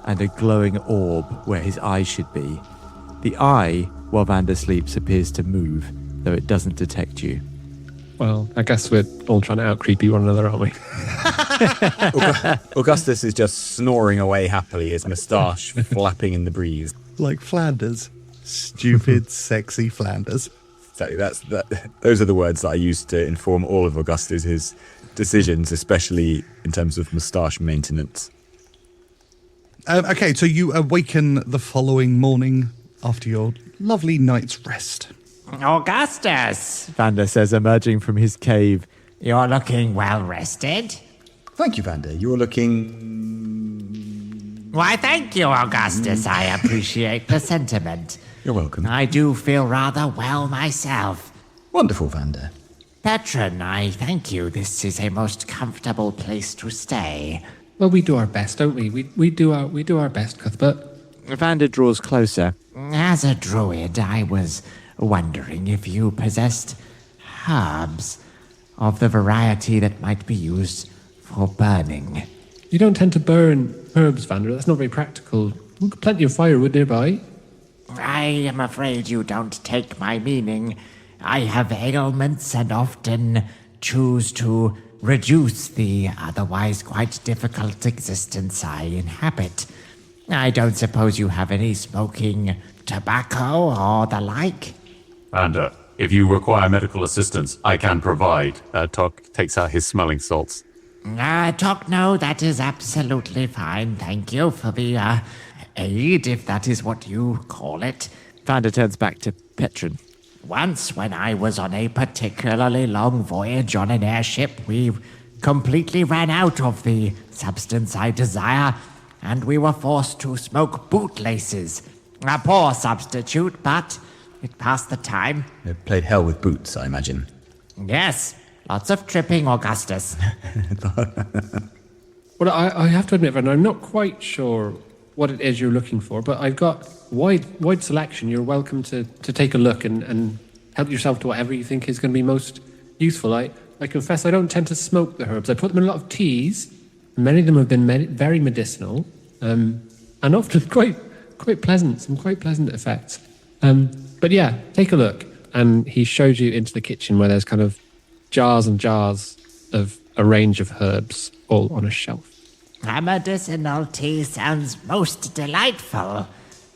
and a glowing orb where his eyes should be. The eye, while Vander sleeps, appears to move, though it doesn't detect you. Well, I guess we're all trying to out-creepy one another, aren't we? Augustus is just snoring away happily, his moustache flapping in the breeze. Like Flanders. Stupid, sexy Flanders. Exactly. Those are the words that I use to inform all of Augustus's decisions, especially in terms of moustache maintenance. Okay, so you awaken the following morning after your lovely night's rest. Augustus! Vander says, emerging from his cave. You're looking well rested. Thank you, Vander. You're looking... Why, thank you, Augustus. I appreciate the sentiment. You're welcome. I do feel rather well myself. Wonderful, Vander. Petren, I thank you. This is a most comfortable place to stay. Well, we do our best, don't we? We do our best, Cuthbert. Vander draws closer. As a druid, I was wondering if you possessed herbs of the variety that might be used for burning. You don't tend to burn herbs, Vander. That's not very practical. We've got plenty of firewood nearby. I am afraid you don't take my meaning. I have ailments and often choose to reduce the otherwise quite difficult existence I inhabit. I don't suppose you have any smoking tobacco or the like? Vander, if you require medical assistance, I can provide. Tock takes out his smelling salts. Tock, no, that is absolutely fine. Thank you for the aid, if that is what you call it. Vander turns back to Petren. Once, when I was on a particularly long voyage on an airship, we completely ran out of the substance I desire, and we were forced to smoke bootlaces. A poor substitute, but it passed the time. It played hell with boots, I imagine. Yes, lots of tripping, Augustus. Well, I have to admit, Vander, I'm not quite sure what it is you're looking for, but I've got wide selection. You're welcome to take a look and help yourself to whatever you think is going to be most useful. I confess I don't tend to smoke the herbs. I put them in a lot of teas. Many of them have been very medicinal, and often quite pleasant, some quite pleasant effects. But yeah, take a look. And he shows you into the kitchen where there's kind of jars and jars of a range of herbs all on a shelf. A medicinal tea sounds most delightful.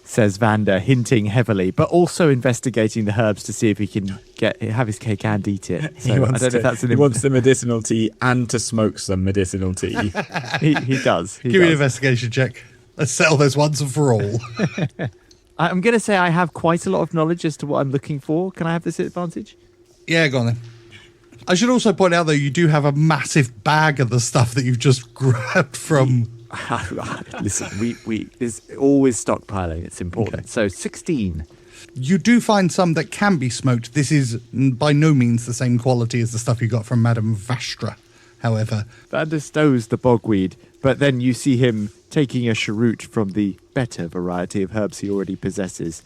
says Vander, hinting heavily, but also investigating the herbs to see if he can have his cake and eat it. So I don't know if that's he wants the medicinal tea and to smoke some medicinal tea. he does. Give me an investigation check. Let's settle this once and for all. I'm going to say I have quite a lot of knowledge as to what I'm looking for. Can I have this advantage? Yeah, go on then. I should also point out, though, you do have a massive bag of the stuff that you've just grabbed from... Listen, there's always stockpiling. It's important. Okay. So 16. You do find some that can be smoked. This is by no means the same quality as the stuff you got from Madame Vastra, however. Vander stows the bogweed, but then you see him taking a cheroot from the better variety of herbs he already possesses.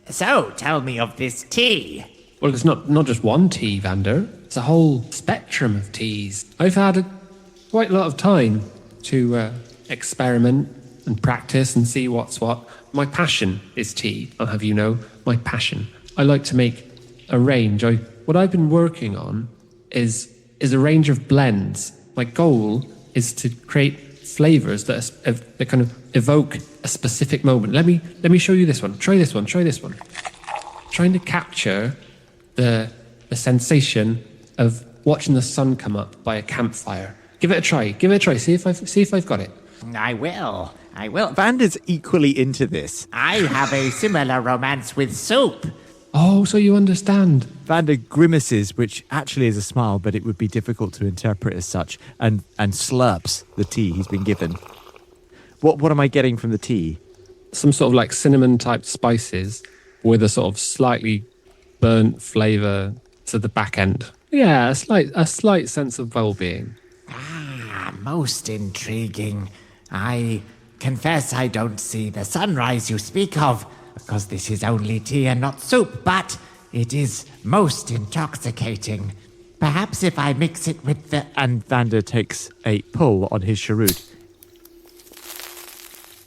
So, tell me of this tea. Well, it's not just one tea, Vander. It's a whole spectrum of teas. I've had quite a lot of time to experiment and practice and see what's what. My passion is tea, I'll have you know. My passion. I like to make a range. What I've been working on is a range of blends. My goal is to create flavors that kind of evoke a specific moment. Let me show you this one. Try this one. Trying to capture the sensation of watching the sun come up by a campfire. Give it a try. See if I've got it. I will. Vander's equally into this. I have a similar romance with soup. Oh, so you understand. Vander grimaces, which actually is a smile, but it would be difficult to interpret as such, and slurps the tea he's been given. What am I getting from the tea? Some sort of like cinnamon-type spices with a sort of slightly burnt flavour to the back end. Yeah, a slight sense of well-being. Most intriguing. I confess I don't see the sunrise you speak of, because this is only tea and not soup, but it is most intoxicating. Perhaps if I mix it with the... And Vander takes a pull on his cheroot.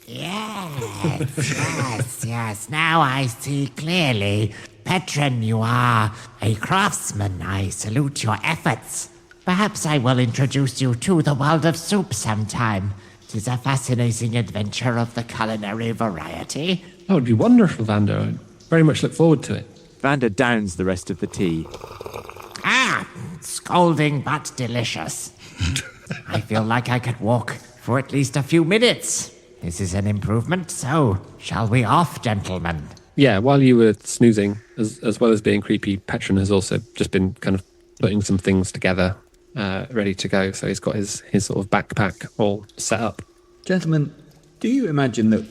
Yes. Now I see clearly. Petren, you are a craftsman. I salute your efforts. Perhaps I will introduce you to the world of soup sometime. 'Tis a fascinating adventure of the culinary variety. That would be wonderful, Vander. I very much look forward to it. Vander downs the rest of the tea. Scalding but delicious. I feel like I could walk for at least a few minutes. This is an improvement, so shall we off, gentlemen? Yeah, while you were snoozing, as well as being creepy, Petren has also just been kind of putting some things together, ready to go. So he's got his sort of backpack all set up. Gentlemen, do you imagine that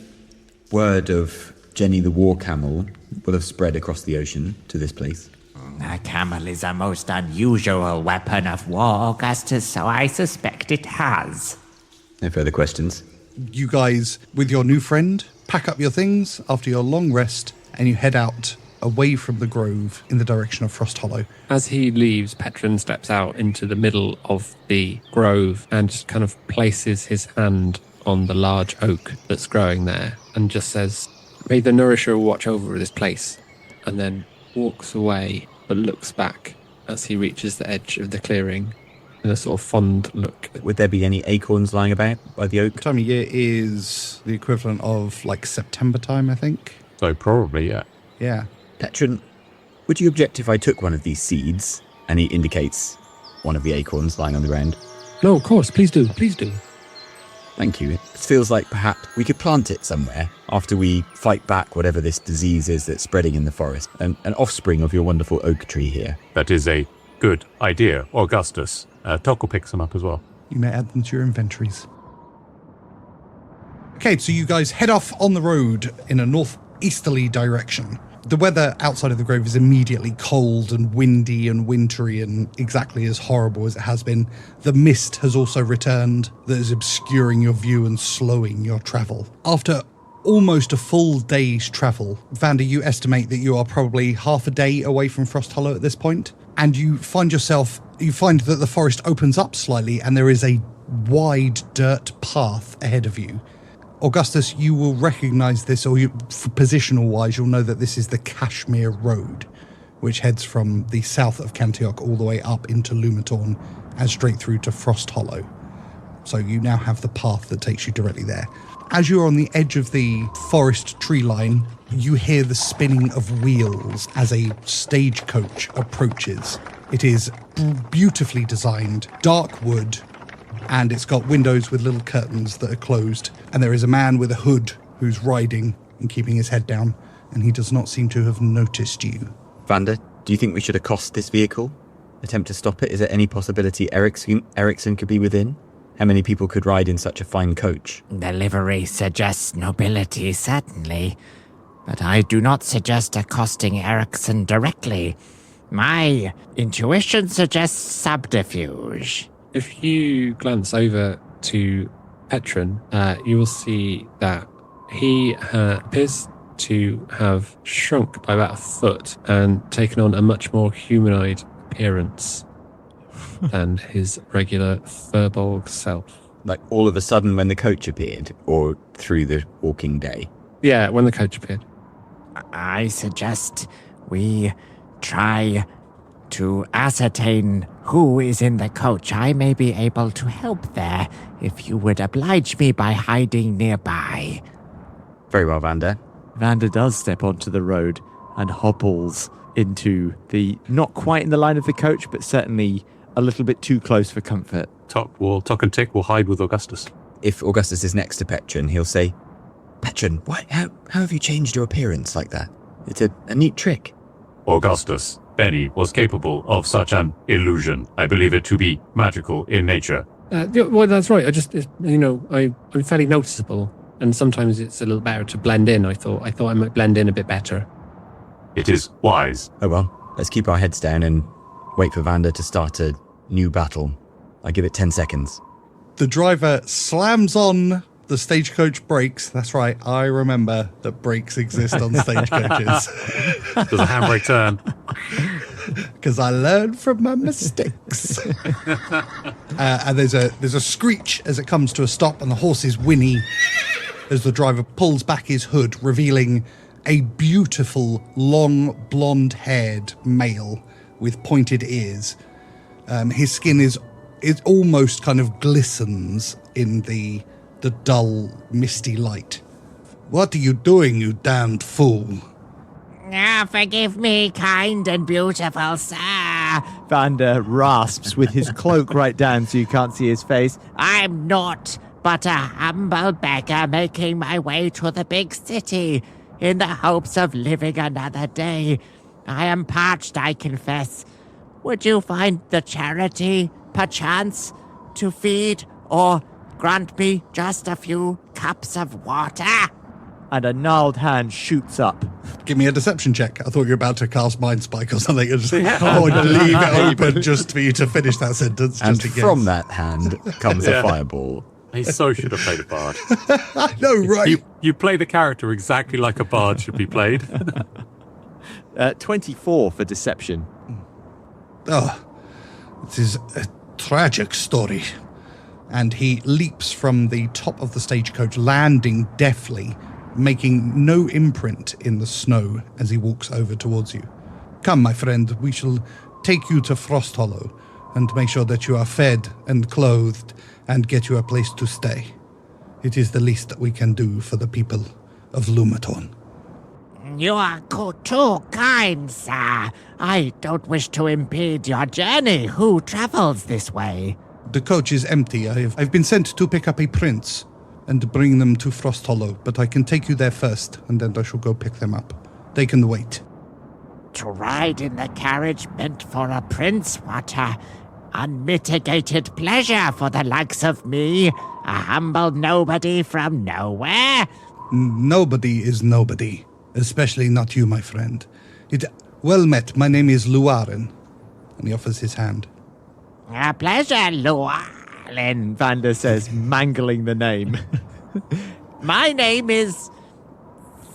word of Jenny the War Camel will have spread across the ocean to this place? A camel is a most unusual weapon of war, Augustus, so I suspect it has. No further questions. You guys, with your new friend, pack up your things after your long rest and you head out away from the grove in the direction of Frost Hollow. As he leaves, Petren steps out into the middle of the grove and just kind of places his hand on the large oak that's growing there and just says, "May the Nourisher watch over this place," and then walks away but looks back as he reaches the edge of the clearing in a sort of fond look. Would there be any acorns lying about by the oak? Time of year is the equivalent of like September time, I think. So probably, yeah. Yeah. Petren, would you object if I took one of these seeds? And he indicates one of the acorns lying on the ground. No, of course, please do. Thank you. It feels like perhaps we could plant it somewhere after we fight back whatever this disease is that's spreading in the forest. An offspring of your wonderful oak tree here. That is a good idea, Augustus. Tock will pick some up as well. You may add them to your inventories. Okay, so you guys head off on the road in a northeasterly direction. The weather outside of the grove is immediately cold and windy and wintry and exactly as horrible as it has been. The mist has also returned that is obscuring your view and slowing your travel. After almost a full day's travel, Vander, you estimate that you are probably half a day away from Frost Hollow at this point, and you find that the forest opens up slightly and there is a wide dirt path ahead of you. Augustus, you will recognise this, or positional-wise, you'll know that this is the Kashmir Road, which heads from the south of Cantioch all the way up into Lumatorn and straight through to Frost Hollow. So you now have the path that takes you directly there. As you're on the edge of the forest tree line, you hear the spinning of wheels as a stagecoach approaches. It is beautifully designed, dark wood, and it's got windows with little curtains that are closed. And there is a man with a hood who's riding and keeping his head down, and he does not seem to have noticed you. Vander, do you think we should accost this vehicle? Attempt to stop it? Is there any possibility Ericsson could be within? How many people could ride in such a fine coach? The livery suggests nobility, certainly. But I do not suggest accosting Ericsson directly. My intuition suggests subterfuge. If you glance over to Petren, you will see that he appears to have shrunk by about a foot and taken on a much more humanoid appearance than his regular Furbolg self. Like all of a sudden when the coach appeared, or through the walking day? Yeah, when the coach appeared. I suggest we try to ascertain who is in the coach. I may be able to help there if you would oblige me by hiding nearby. Very well, Vander. Vander does step onto the road and hobbles into the, not quite in the line of the coach, but certainly a little bit too close for comfort. Tock and Tick will hide with Augustus. If Augustus is next to Petren, he'll say, Petren, how have you changed your appearance like that? It's a neat trick. Augustus, Benny was capable of such an illusion. I believe it to be magical in nature. Well, that's right. I'm fairly noticeable, and sometimes it's a little better to blend in. I thought I might blend in a bit better. It is wise. Oh well, let's keep our heads down and wait for Vander to start a new battle. I give it 10 seconds. The driver slams on the stagecoach brakes. That's right, I remember that brakes exist on stagecoaches. Does a handbrake turn? Because I learned from my mistakes. And there's a screech as it comes to a stop, and the horses whinny as the driver pulls back his hood, revealing a beautiful, long, blonde-haired male with pointed ears. His skin is almost kind of glistens in the dull, misty light. What are you doing, you damned fool? Forgive me, kind and beautiful sir. Vander rasps with his cloak right down so you can't see his face. I'm not but a humble beggar making my way to the big city in the hopes of living another day. I am parched, I confess. Would you find the charity, perchance, to feed or grant me just a few cups of water? And a gnarled hand shoots up. Give me a deception check. I thought you were about to cast Mind Spike or something and just leave it open just for you to finish that sentence. And just in from case. that hand comes a fireball. He so should have played a bard. I know, right? You play the character exactly like a bard should be played. 24 for deception. Oh, it is a tragic story. And he leaps from the top of the stagecoach, landing deftly, making no imprint in the snow as he walks over towards you. Come, my friend, we shall take you to Frost Hollow and make sure that you are fed and clothed and get you a place to stay. It is the least that we can do for the people of Lumatorn. You are too kind, sir. I don't wish to impede your journey. Who travels this way? The coach is empty. I've been sent to pick up a prince and bring them to Frost Hollow, but I can take you there first, and then I shall go pick them up. They can wait. To ride in the carriage meant for a prince? What a unmitigated pleasure for the likes of me, a humble nobody from nowhere. Nobody is nobody, especially not you, my friend. Well met. My name is Luaren. And he offers his hand. A pleasure, Llewellyn. Vander says, mangling the name. My name is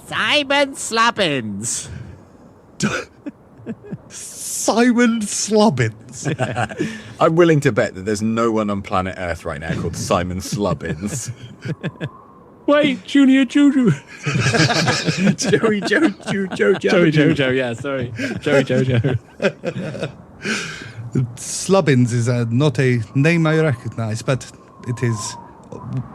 Simon Slubbins. Simon Slubbins. I'm willing to bet that there's no one on planet Earth right now called Simon Slubbins. Wait, Junior Juju. Joey Jojo, yeah, sorry. Joey Jojo. Slubbins is not a name I recognize, but it is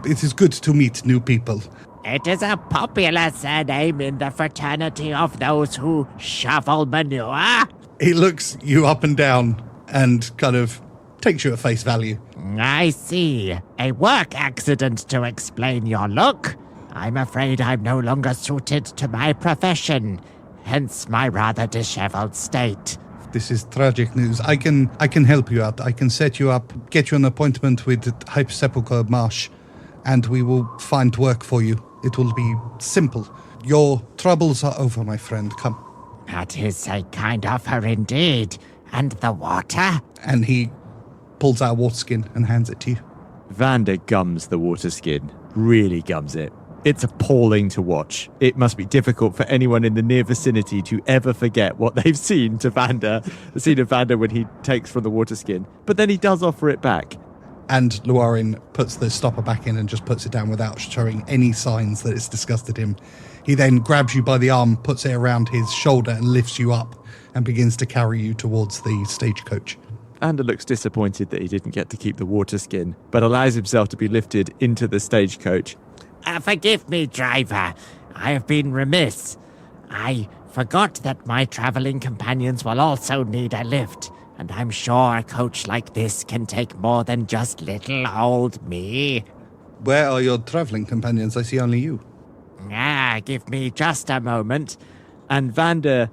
It is good to meet new people. It is a popular surname in the fraternity of those who shovel manure. He looks you up and down and kind of takes you at face value. I see. A work accident to explain your look. I'm afraid I'm no longer suited to my profession, hence my rather disheveled state. This is tragic news. I can help you out. I can set you up, get you an appointment with Sepulchre Marsh, and we will find work for you. It will be simple. Your troubles are over, my friend. Come. That is a kind of her indeed. And the water? And he pulls out a water skin and hands it to you. Vander gums the water skin. Really gums it. It's appalling to watch. It must be difficult for anyone in the near vicinity to ever forget what they've seen to Vander. The scene of Vander when he takes from the water skin. But then he does offer it back. And Llewellyn puts the stopper back in and just puts it down without showing any signs that it's disgusted him. He then grabs you by the arm, puts it around his shoulder and lifts you up and begins to carry you towards the stagecoach. Vander looks disappointed that he didn't get to keep the water skin, but allows himself to be lifted into the stagecoach. Forgive me, driver. I have been remiss. I forgot that my travelling companions will also need a lift, and I'm sure a coach like this can take more than just little old me. Where are your travelling companions? I see only you. Give me just a moment. And Vander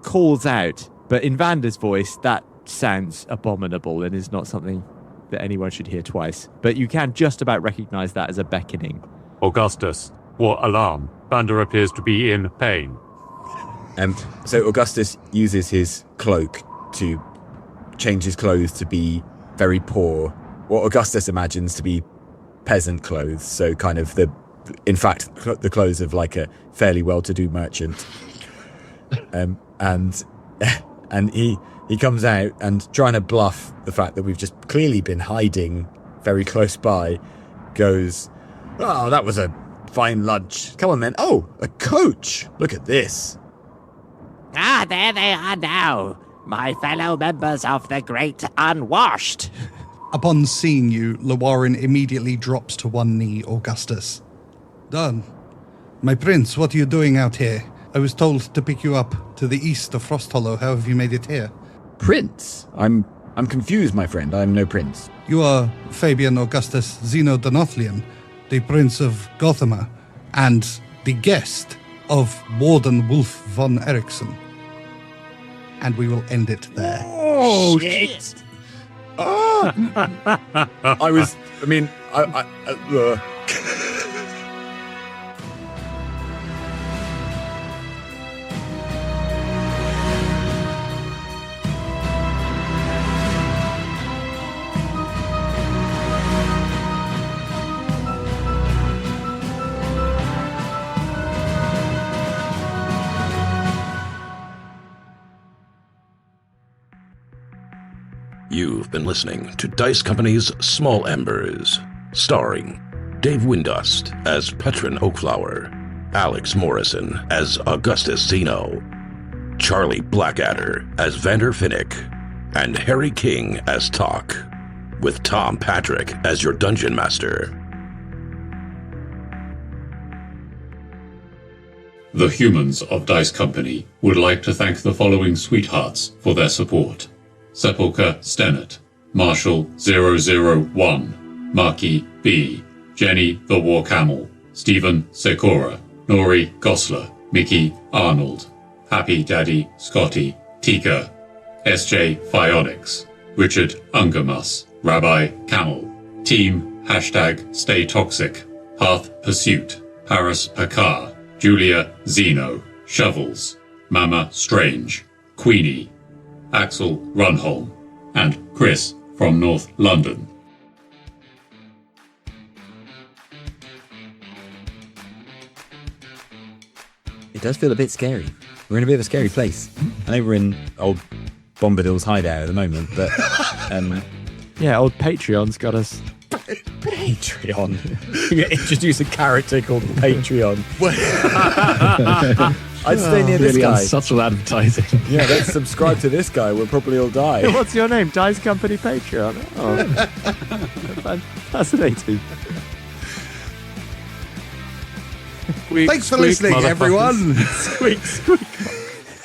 calls out, but in Vander's voice, that sounds abominable and is not something that anyone should hear twice. But you can just about recognise that as a beckoning. Augustus, what alarm? Vander appears to be in pain. So Augustus uses his cloak to change his clothes to be very poor. What Augustus imagines to be peasant clothes. So kind of the clothes of like a fairly well-to-do merchant. And he comes out and, trying to bluff the fact that we've just clearly been hiding very close by, goes, "Oh, that was a fine lunch. Come on, men. Oh, a coach. Look at this." There they are now, my fellow members of the Great Unwashed. Upon seeing you, Llewellyn immediately drops to one knee. Augustus. "Done. My prince, what are you doing out here? I was told to pick you up to the east of Frost Hollow. How have you made it here?" Prince? I'm confused, my friend. I'm no prince. "You are Fabian Augustus Zeno Donothlian, the Prince of Gothama, and the guest of Warden Wolf von Eriksson." And we will end it there. Oh, Shit! You've been listening to Dice Company's Small Embers, starring Dave Windust as Petren Oakflower, Alex Morrison as Augustus Zeno, Charlie Blackadder as Vander Finnick, and Harry King as Tock, with Tom Patrick as your Dungeon Master. The humans of Dice Company would like to thank the following sweethearts for their support: Sepulchre Stennett, Marshall 001, Marky B, Jenny the War Camel, Stephen Sekora, Nori Gosler, Mickey Arnold, Happy Daddy Scotty, Tika, SJ Phionics, Richard Ungermus, Rabbi Camel, Team #Stay Toxic, Path Pursuit, Paris Pakar, Julia Zeno, Shovels, Mama Strange, Queenie, Axel Runholm, and Chris from North London. It does feel a bit scary. We're in a bit of a scary place. I know we're in old Bombadil's hideout at the moment, but Yeah, old Patreon's got us. Patreon. You introduce a character called Patreon. I'd stay near this Really guy. unsubtle advertising. Yeah, let's subscribe to this guy. We'll probably all die. What's your name? Dice Company Patreon. Oh, fascinating. Squeak, Thanks for squeak, listening, motherfuckers. everyone. Squeak, squeak.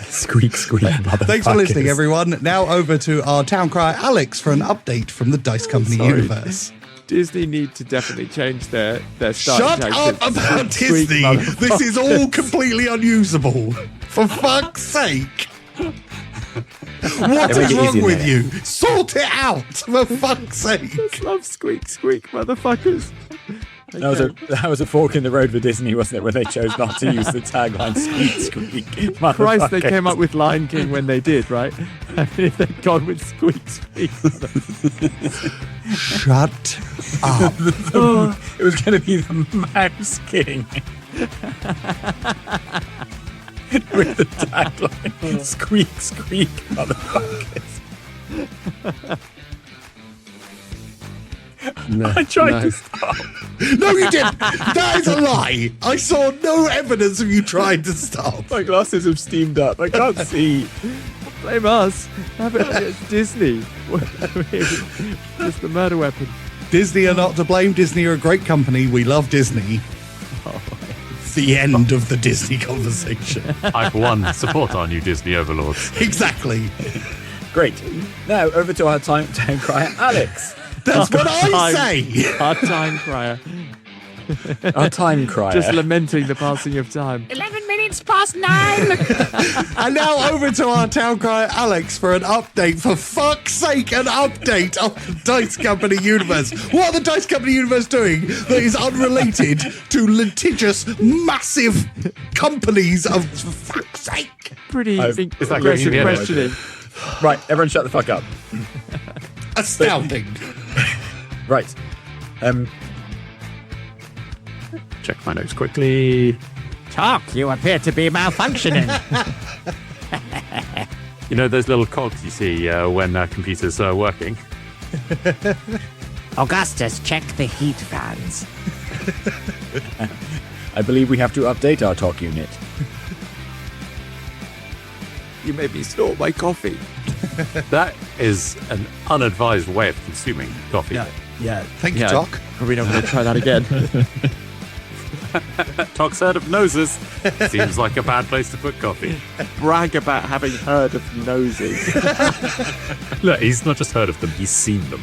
Squeak, squeak, motherfuckers. Thanks for listening, everyone. Now over to our town crier, Alex, for an update from the Dice Company Sorry. universe. Disney need to definitely change their style. Shut up about Disney. This is all completely unusable. For fuck's sake. What They make is it wrong easy, with innit? you? Sort it out, for fuck's sake. Just love squeak, squeak, motherfuckers. That was a fork in the road for Disney, wasn't it, when they chose not to use the tagline squeak, squeak, motherfuckers. Christ, they came up with Lion King when they did, right? I mean, if they'd gone with squeak, squeak. Shut up. It was going to be the Mouse King. With the tagline, squeak, squeak, motherfuckers. I tried to stop. No, you didn't. That is a lie. I saw no evidence of you trying to stop. My glasses have steamed up. I can't see. Blame us. It's Disney. Just the murder weapon. Disney are not to blame. Disney are a great company. We love Disney. The end of the Disney conversation. I, for one, support our new Disney overlords. Exactly. Great. Now, over to our town crier, Alex. That's what I say. Our time crier. Our time crier. Just lamenting the passing of time. 11 minutes past 9. And now over to our town crier, Alex, for an update. For fuck's sake, an update of the Dice Company universe. What are the Dice Company universe doing that is unrelated to litigious, massive companies of, for fuck's sake? Pretty Is that going aggressive in the end? questioning. Right, everyone shut the fuck up. Astounding. Right. Check my notes quickly. Tock, you appear to be malfunctioning. You know those little cogs you see when computers are working? Augustus, check the heat fans. I believe we have to update our talk unit. You made me snort my coffee. That is an unadvised way of consuming coffee. Yeah. Thank you, Tock. Probably not going to try that again. Tock's heard of noses. Seems like a bad place to put coffee. Brag about having heard of noses. Look, he's not just heard of them, he's seen them.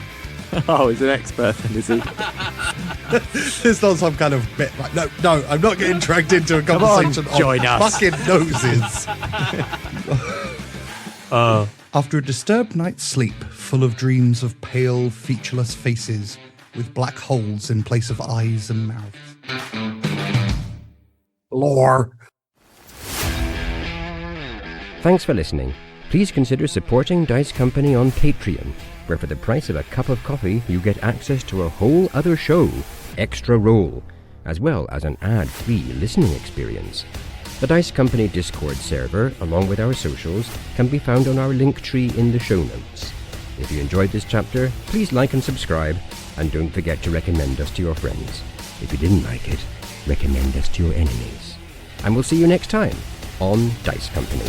Oh, he's an expert then, is he? There's not some kind of bit like, no, I'm not getting dragged into a conversation on join us. fucking noses. After a disturbed night's sleep, full of dreams of pale, featureless faces with black holes in place of eyes and mouths. Lore. Thanks for listening. Please consider supporting Dice Company on Patreon, where for the price of a cup of coffee, you get access to a whole other show, Extra Roll, as well as an ad-free listening experience. The Dice Company Discord server, along with our socials, can be found on our Linktree in the show notes. If you enjoyed this chapter, please like and subscribe, and don't forget to recommend us to your friends. If you didn't like it, recommend us to your enemies. And we'll see you next time on Dice Company.